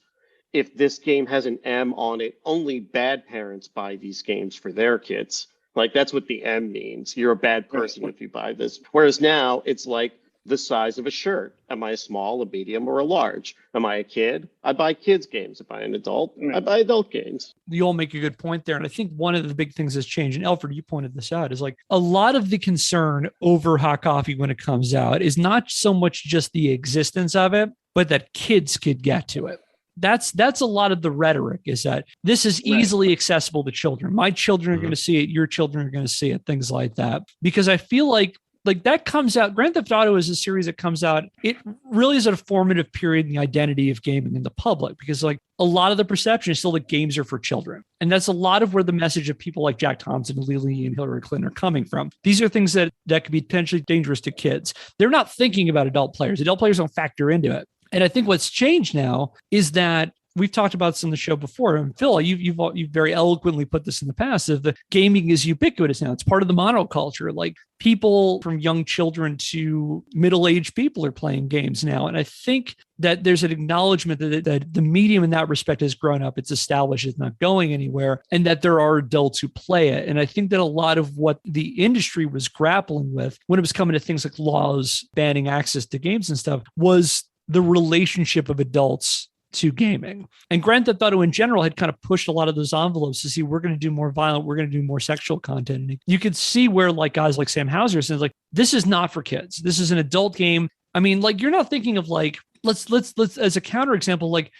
if this game has an M on it, only bad parents buy these games for their kids. Like that's what the M means. You're a bad person if you buy this. Whereas now it's like the size of a shirt. Am I a small, a medium, or a large? Am I a kid? I buy kids games. If I'm an adult, I buy adult games. You all make a good point there. And I think one of the big things that's changed, and Elford, you pointed this out, is like a lot of the concern over Hot Coffee when it comes out is not so much just the existence of it, but that kids could get to it. That's a lot of the rhetoric, is that this is easily accessible to children. My children are going to see it. Your children are going to see it, things like that. Because I feel like that comes out. Grand Theft Auto is a series that comes out. It really is at a formative period in the identity of gaming in the public, because like a lot of the perception is still that games are for children. And that's a lot of where the message of people like Jack Thompson and Lee and Hillary Clinton are coming from. These are things that could be potentially dangerous to kids. They're not thinking about adult players. Adult players don't factor into it. And I think what's changed now is that we've talked about this on the show before. And Phil, you've very eloquently put this in the past, of the gaming is ubiquitous now. It's part of the monoculture. Like people from young children to middle-aged people are playing games now. And I think that there's an acknowledgement that the medium in that respect has grown up. It's established. It's not going anywhere. And that there are adults who play it. And I think that a lot of what the industry was grappling with when it was coming to things like laws banning access to games and stuff was the relationship of adults to gaming. And Grand Theft Auto in general had kind of pushed a lot of those envelopes to see, we're going to do more violent, we're going to do more sexual content. And you could see where like guys like Sam Houser says, like, this is not for kids. This is an adult game. I mean, like, you're not thinking of like, let's as a counterexample, like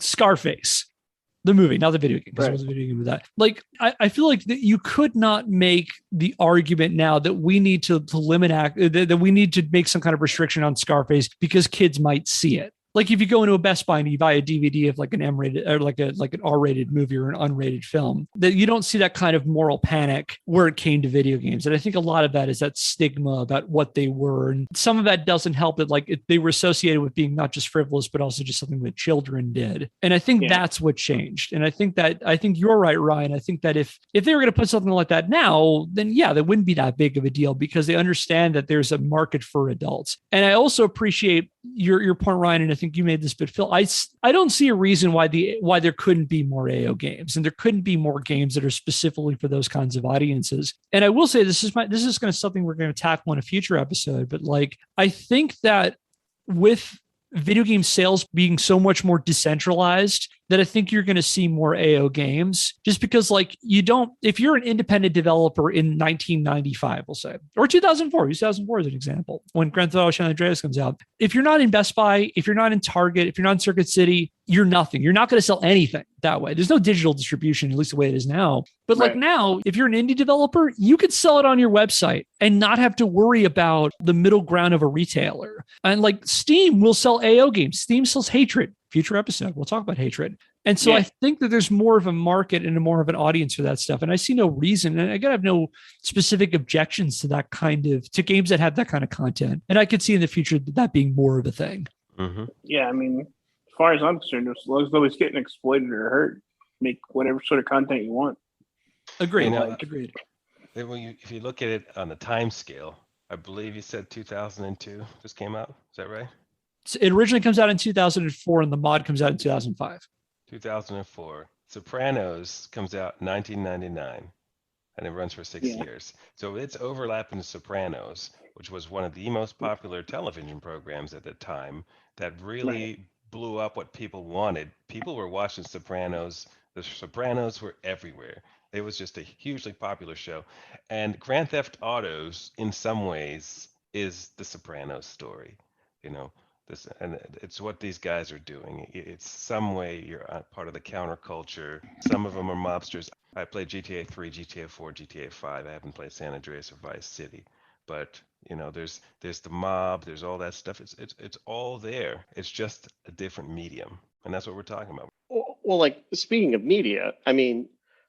Scarface, the movie, not the video game, because it was a video game with that. Like, I feel like that you could not make the argument now that we need to limit that we need to make some kind of restriction on Scarface because kids might see it. Like if you go into a Best Buy and you buy a DVD of like an M-rated or like an R-rated movie or an unrated film, that you don't see that kind of moral panic where it came to video games. And I think a lot of that is that stigma about what they were. And some of that doesn't help it. Like they were associated with being not just frivolous, but also just something that children did. And I think that's what changed. And I think you're right, Ryan. I think that if they were going to put something like that now, then that wouldn't be that big of a deal because they understand that there's a market for adults. And I also appreciate your point, Ryan, and I think you made this, but Phil, I don't see a reason why there couldn't be more AO games and there couldn't be more games that are specifically for those kinds of audiences. And I will say this is going to something we're going to tackle in a future episode, but like I think that with video game sales being so much more decentralized, that I think you're going to see more AO games just because like if you're an independent developer in 1995, we'll say, or 2004 is an example, when Grand Theft Auto San Andreas comes out, if you're not in Best Buy, if you're not in Target, if you're not in Circuit City, you're nothing. You're not going to sell anything that way. There's no digital distribution, at least the way it is now. But like now, if you're an indie developer, you could sell it on your website and not have to worry about the middle ground of a retailer. And like Steam will sell AO games. Steam sells Hatred. Future episode, we'll talk about Hatred. And so I think that there's more of a market and more of an audience for that stuff. And I see no reason, and again, I have no specific objections to that to games that have that kind of content. And I could see in the future that being more of a thing. Mm-hmm. Yeah, I mean, as far as I'm concerned, as long as nobody's getting exploited or hurt, make whatever sort of content you want. Agreed. Agreed. If you look at it on the time scale, I believe you said 2002 just came out. Is that right? It originally comes out in 2004 and the mod comes out in 2005. 2004. Sopranos comes out in 1999 and it runs for 6 years. So it's overlapping Sopranos, which was one of the most popular television programs at the time that really blew up what people wanted. People were watching Sopranos. The Sopranos were everywhere. It was just a hugely popular show. And Grand Theft Autos, in some ways, is the Sopranos story. And it's what these guys are doing. It's some way you're part of the counterculture. Some of them are mobsters. I played GTA 3, GTA 4, GTA 5. I haven't played San Andreas or Vice City, but there's the mob. There's all that stuff. It's all there. It's just a different medium, and that's what we're talking about. Well, like speaking of media, I mean,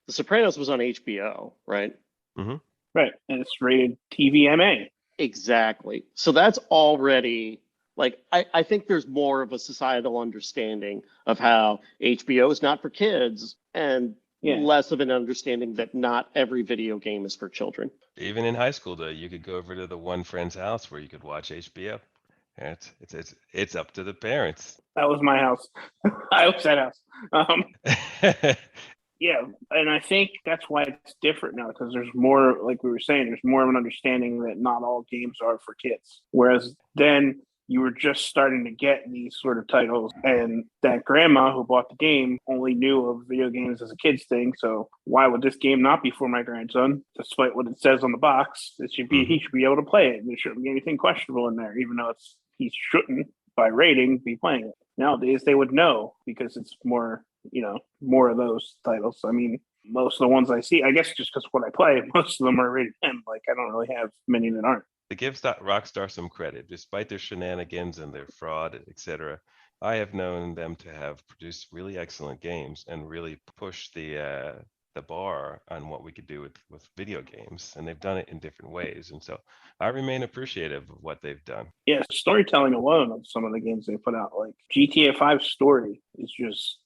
The Sopranos was on HBO, right? Mm-hmm. Right, and it's rated TVMA. Exactly. So that's already. Like, I think there's more of a societal understanding of how HBO is not for kids and less of an understanding that not every video game is for children. Even in high school, though, you could go over to the one friend's house where you could watch HBO. And it's up to the parents. That was my house. I was that house. Yeah, and I think that's why it's different now, because there's more, like we were saying, there's more of an understanding that not all games are for kids. Whereas then you were just starting to get these sort of titles, and that grandma who bought the game only knew of video games as a kid's thing. So why would this game not be for my grandson? Despite what it says on the box, he should be able to play it. There shouldn't be anything questionable in there, even though he shouldn't by rating be playing it. Nowadays they would know because it's more of those titles. I mean, most of the ones I see, I guess just because what I play, most of them are rated M. Like I don't really have many that aren't. It gives Rockstar some credit, despite their shenanigans and their fraud, etc. I have known them to have produced really excellent games and really push the bar on what we could do with video games, and they've done it in different ways. And so I remain appreciative of what they've done. Yeah, storytelling alone of some of the games they put out, like GTA 5 story, is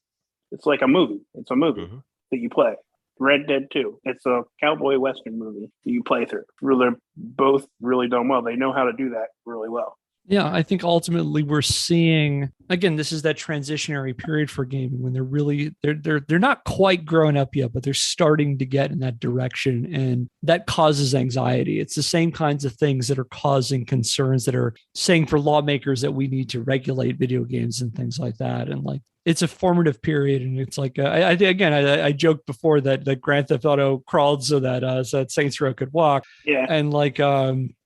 it's like a movie. It's a movie that you play. Red Dead 2. It's a cowboy western movie that you play through. They're both really done well. They know how to do that really well. Yeah, I think ultimately we're seeing, again, this is that transitionary period for gaming when they're not quite grown up yet, but they're starting to get in that direction, and that causes anxiety. It's the same kinds of things that are causing concerns that are saying for lawmakers that we need to regulate video games and things like that. And like, it's a formative period, and it's like I joked before that Grand Theft Auto crawled so that Saints Row could walk. Yeah, and like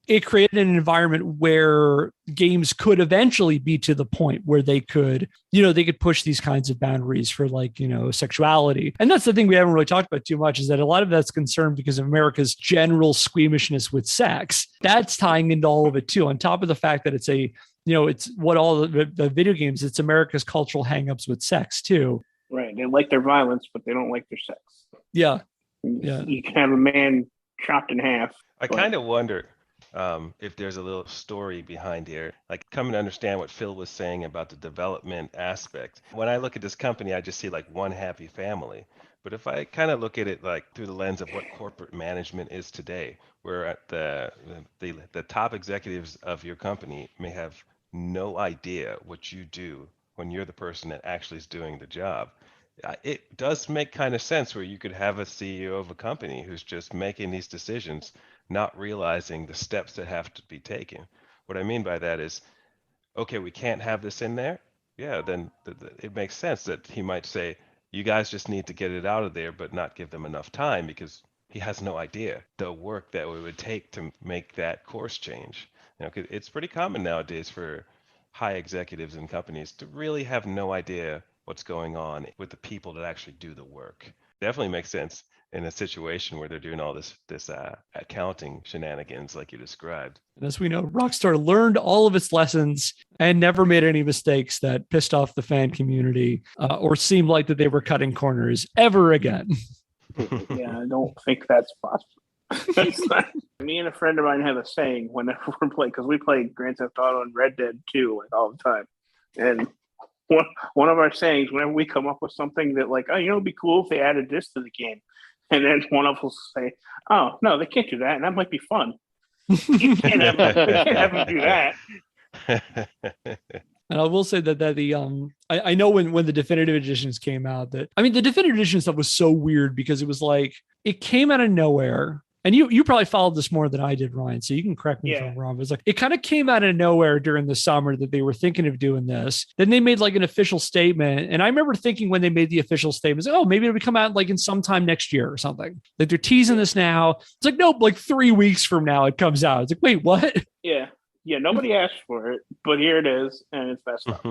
it created an environment where games could eventually be to the point where they could push these kinds of boundaries for sexuality. And that's the thing we haven't really talked about too much, is that a lot of that's concerned because of America's general squeamishness with sex. That's tying into all of it too, on top of the fact that it's it's what all the video games, it's America's cultural hangups with sex too. Right. They like their violence, but they don't like their sex. Yeah. You can have a man chopped in half. I kind of wonder if there's a little story behind here, like coming to understand what Phil was saying about the development aspect. When I look at this company, I just see like one happy family. But if I kind of look at it like through the lens of what corporate management is today, where at the top executives of your company may have no idea what you do when you're the person that actually is doing the job. It does make kind of sense where you could have a CEO of a company who's just making these decisions, not realizing the steps that have to be taken. What I mean by that is, okay, we can't have this in there. Yeah, then it makes sense that he might say, you guys just need to get it out of there, but not give them enough time, because he has no idea the work that it would take to make that course change. 'Cause it's pretty common nowadays for high executives in companies to really have no idea what's going on with the people that actually do the work. Definitely makes sense in a situation where they're doing all this accounting shenanigans like you described. And as we know, Rockstar learned all of its lessons and never made any mistakes that pissed off the fan community or seemed like that they were cutting corners ever again. Yeah, I don't think that's possible. Me and a friend of mine have a saying whenever we're playing, because we play Grand Theft Auto and Red Dead 2 like all the time. And one of our sayings, whenever we come up with something that like, oh, you know, it'd be cool if they added this to the game. And then one of us will say, oh, no, they can't do that. And that might be fun. You can't have them do that. And I will say that I know when the definitive editions came out that, I mean, the definitive edition stuff was so weird because it was like, it came out of nowhere. And you probably followed this more than I did, Ryan, so you can correct me if I'm wrong. But it's like, it kind of came out of nowhere during the summer that they were thinking of doing this. Then they made like an official statement. And I remember thinking when they made the official statement, oh, maybe it'll come out like in sometime next year or something. Like they're teasing this now. It's like, nope, like 3 weeks from now it comes out. It's like, wait, what? Yeah, nobody asked for it, but here it is, and it's messed up.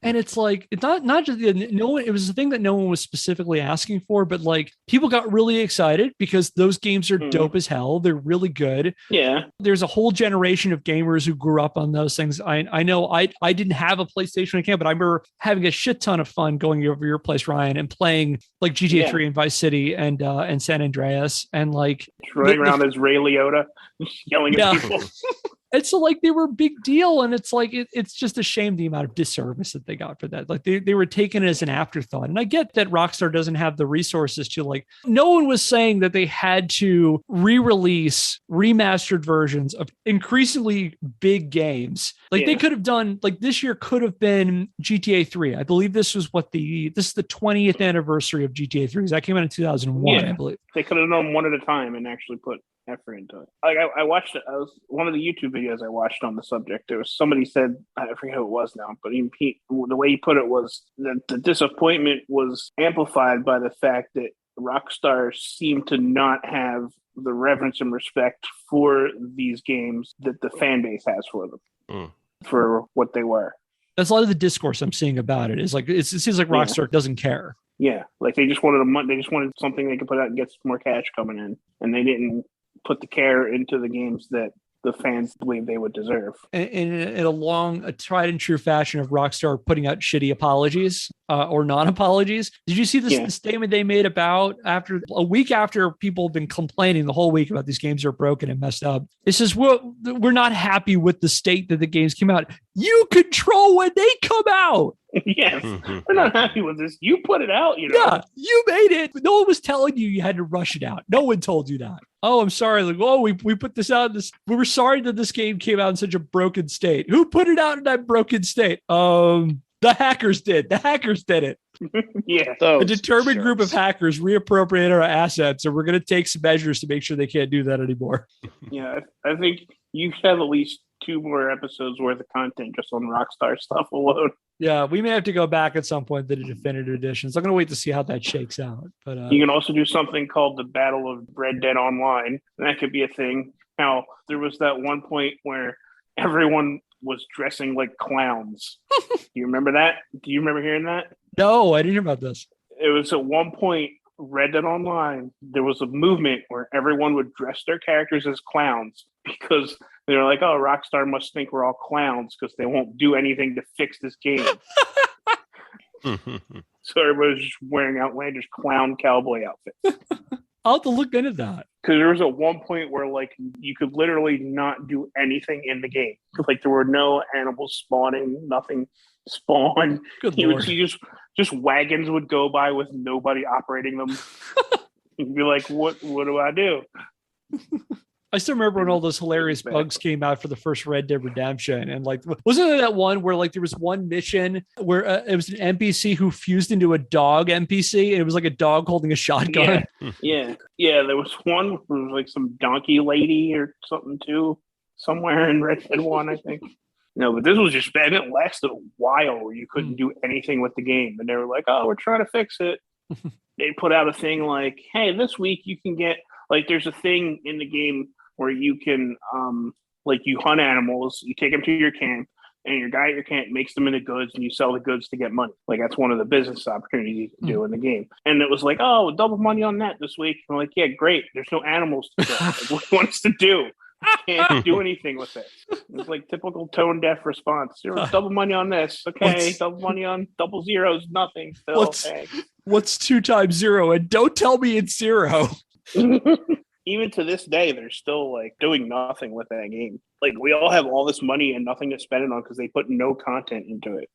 And it's like, it's not just no one. It was a thing that no one was specifically asking for, but like people got really excited because those games are dope as hell. They're really good. Yeah, there's a whole generation of gamers who grew up on those things. I know I didn't have a PlayStation account, but I remember having a shit ton of fun going over your place, Ryan, and playing like GTA 3 and Vice City and San Andreas, and like running around as Ray Liotta, yelling at people. And so like they were a big deal. And it's like, it's just a shame the amount of disservice that they got for that. Like they were taken as an afterthought. And I get that Rockstar doesn't have the resources to like, no one was saying that they had to re-release remastered versions of increasingly big games. Like they could have done, like this year could have been GTA 3. I believe this is the 20th anniversary of GTA 3. That came out in 2001, I believe. They could have done one at a time and actually put effort into it. Like I watched it. I was one of the YouTube videos I watched on the subject. There was somebody said, I forget who it was now, but the way he put it was that the disappointment was amplified by the fact that Rockstar seemed to not have the reverence and respect for these games that the fan base has for them, for what they were. That's a lot of the discourse I'm seeing about it. Is like it seems like Rockstar doesn't care. Yeah, like they just wanted something they could put out and get some more cash coming in, and they didn't put the care into the games that the fans believe they would deserve. In a tried and true fashion of Rockstar putting out shitty apologies or non-apologies. Did you see the statement they made about after a week after people have been complaining the whole week about these games are broken and messed up? It says, we're not happy with the state that the games came out. You control when they come out. Yes, we're not happy with this. You put it out, you know. Yeah, you made it. No one was telling you had to rush it out. No one told you that. Oh, I'm sorry. Like, we put this out. We were sorry that this game came out in such a broken state. Who put it out in that broken state? The hackers did. The hackers did it. Yeah. A determined group of hackers reappropriated our assets, and we're going to take some measures to make sure they can't do that anymore. Yeah, I think you should have at least 2 more episodes worth of content just on Rockstar stuff alone. Yeah, we may have to go back at some point to the definitive editions. I'm going to wait to see how that shakes out. But you can also do something called the Battle of Red Dead Online. That could be a thing. Now, there was that one point where everyone was dressing like clowns. Do you remember that? Do you remember hearing that? No, I didn't hear about this. It was at one point, Red Dead Online, there was a movement where everyone would dress their characters as clowns because they were like, oh, Rockstar must think we're all clowns because they won't do anything to fix this game. So everybody was just wearing outlandish clown cowboy outfits. I'll have to look into that. Because there was at one point where like you could literally not do anything in the game. Like there were no animals spawning, nothing spawned. Good You Lord. would see just wagons would go by with nobody operating them. You'd be like, what do I do? I still remember when all those hilarious bugs came out for the first Red Dead Redemption. And like, wasn't there that one where like there was one mission where it was an NPC who fused into a dog NPC and it was like a dog holding a shotgun? Yeah. There was one where it was like some donkey lady or something too, somewhere in Red Dead 1, I think. No, but this was just bad. It lasted a while where you couldn't do anything with the game. And they were like, oh, we're trying to fix it. They put out a thing like, hey, this week you can get, like, there's a thing in the game where you can, like, you hunt animals, you take them to your camp, and your guy at your camp makes them into goods, and you sell the goods to get money. Like that's one of the business opportunities you can do in the game. And it was like, oh, double money on that this week. I'm like, yeah, great. There's no animals to kill. Like, what do you want us to do? Can't do anything with it. It's like typical tone deaf response. Double money on this. Okay. Double money on double zeros. Nothing. Still, what's 2 times 0? And don't tell me it's 0. Even to this day, they're still like doing nothing with that game. Like we all have all this money and nothing to spend it on because they put no content into it.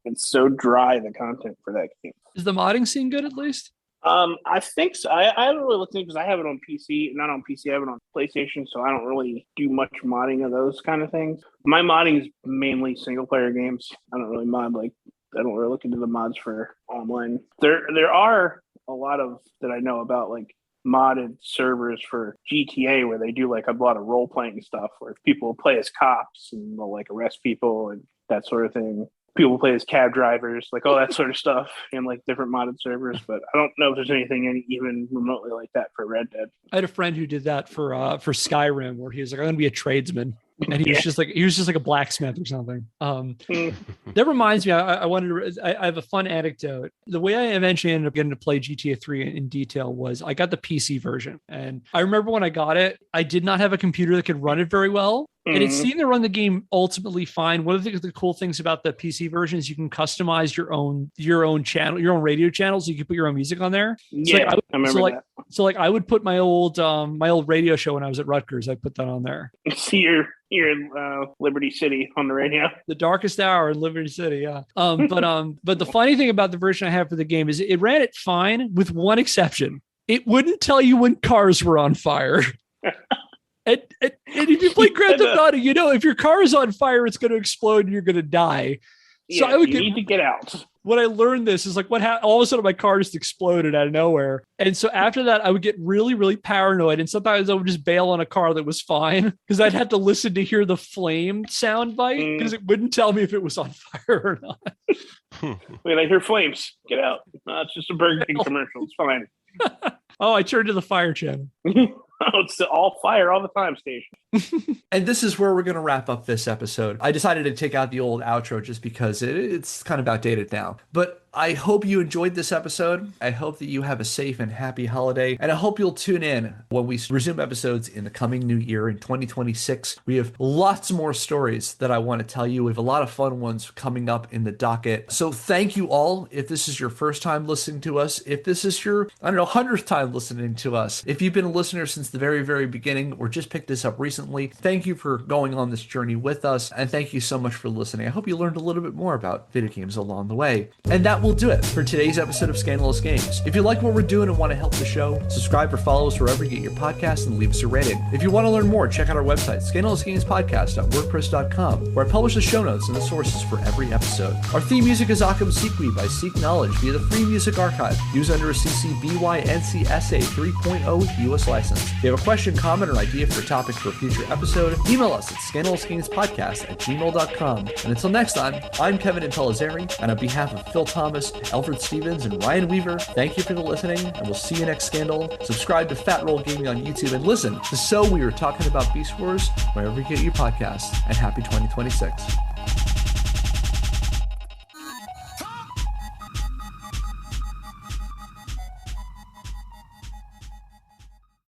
It's so dry, the content for that game. Is the modding scene good at least? I think so. I haven't really looked into it because I have it on PC, not on PC. I have it on PlayStation, so I don't really do much modding of those kind of things. My modding is mainly single player games. I don't really mod I don't really look into the mods for online. There are a lot of that I know about like modded servers for GTA where they do like a lot of role playing stuff where people play as cops and they'll like arrest people and that sort of thing. People play as cab drivers, like all that sort of stuff in like different modded servers. But I don't know if there's anything even remotely like that for Red Dead. I had a friend who did that for Skyrim, where he was like, "I'm going to be a tradesman," and he was just like a blacksmith or something. That reminds me, I have a fun anecdote. The way I eventually ended up getting to play GTA 3 in detail was I got the PC version, and I remember when I got it, I did not have a computer that could run it very well. And it seemed to run the game ultimately fine. One of the cool things about the PC version is you can customize your own channel, your own radio channel, so you can put your own music on there. Yeah, so I remember that. So I would put my old radio show when I was at Rutgers. I put that on there. See, you're in Liberty City on the radio. The darkest hour in Liberty City, yeah. But the funny thing about the version I have for the game is it ran it fine with one exception. It wouldn't tell you when cars were on fire. And if you play Grand Theft Auto, you know, if your car is on fire, it's going to explode and you're going to die. So I would need to get out. When I learned this is like all of a sudden my car just exploded out of nowhere. And so after that, I would get really, really paranoid. And sometimes I would just bail on a car that was fine because I'd have to listen to hear the flame sound bite because it wouldn't tell me if it was on fire or not. Wait, I hear flames. Get out. No, it's just a Burger King commercial. It's fine. Oh, I turned to the fire channel. Oh, it's all fire all the time station. And this is where we're going to wrap up this episode. I decided to take out the old outro just because it's kind of outdated now. But I hope you enjoyed this episode. I hope that you have a safe and happy holiday. And I hope you'll tune in when we resume episodes in the coming new year in 2026. We have lots more stories that I want to tell you. We have a lot of fun ones coming up in the docket. So thank you all. If this is your first time listening to us, if this is your, 100th time listening to us, if you've been a listener since the very, very beginning or just picked this up recently, thank you for going on this journey with us. And thank you so much for listening. I hope you learned a little bit more about video games along the way. And that will do it for today's episode of Scandalous Games. If you like what we're doing and want to help the show, subscribe or follow us wherever you get your podcasts and leave us a rating. If you want to learn more, check out our website, scandalousgamespodcast.wordpress.com, where I publish the show notes and the sources for every episode. Our theme music is Occam Sequi by Seek Knowledge via the Free Music Archive, used under a CC BY NCSA 3.0 US license. If you have a question, comment, or idea for a topic for a future episode, email us at scandalousgamespodcast@gmail.com. And until next time, I'm Kevin Impellizeri, and on behalf of Phil Thomas, Elford Stephens, and Ryan Weaver, thank you for the listening, and we'll see you next Scandal. Subscribe to Fat Roll Gaming on YouTube, and listen to So We Were Talking About Beast Wars wherever you get your podcasts, and happy 2026.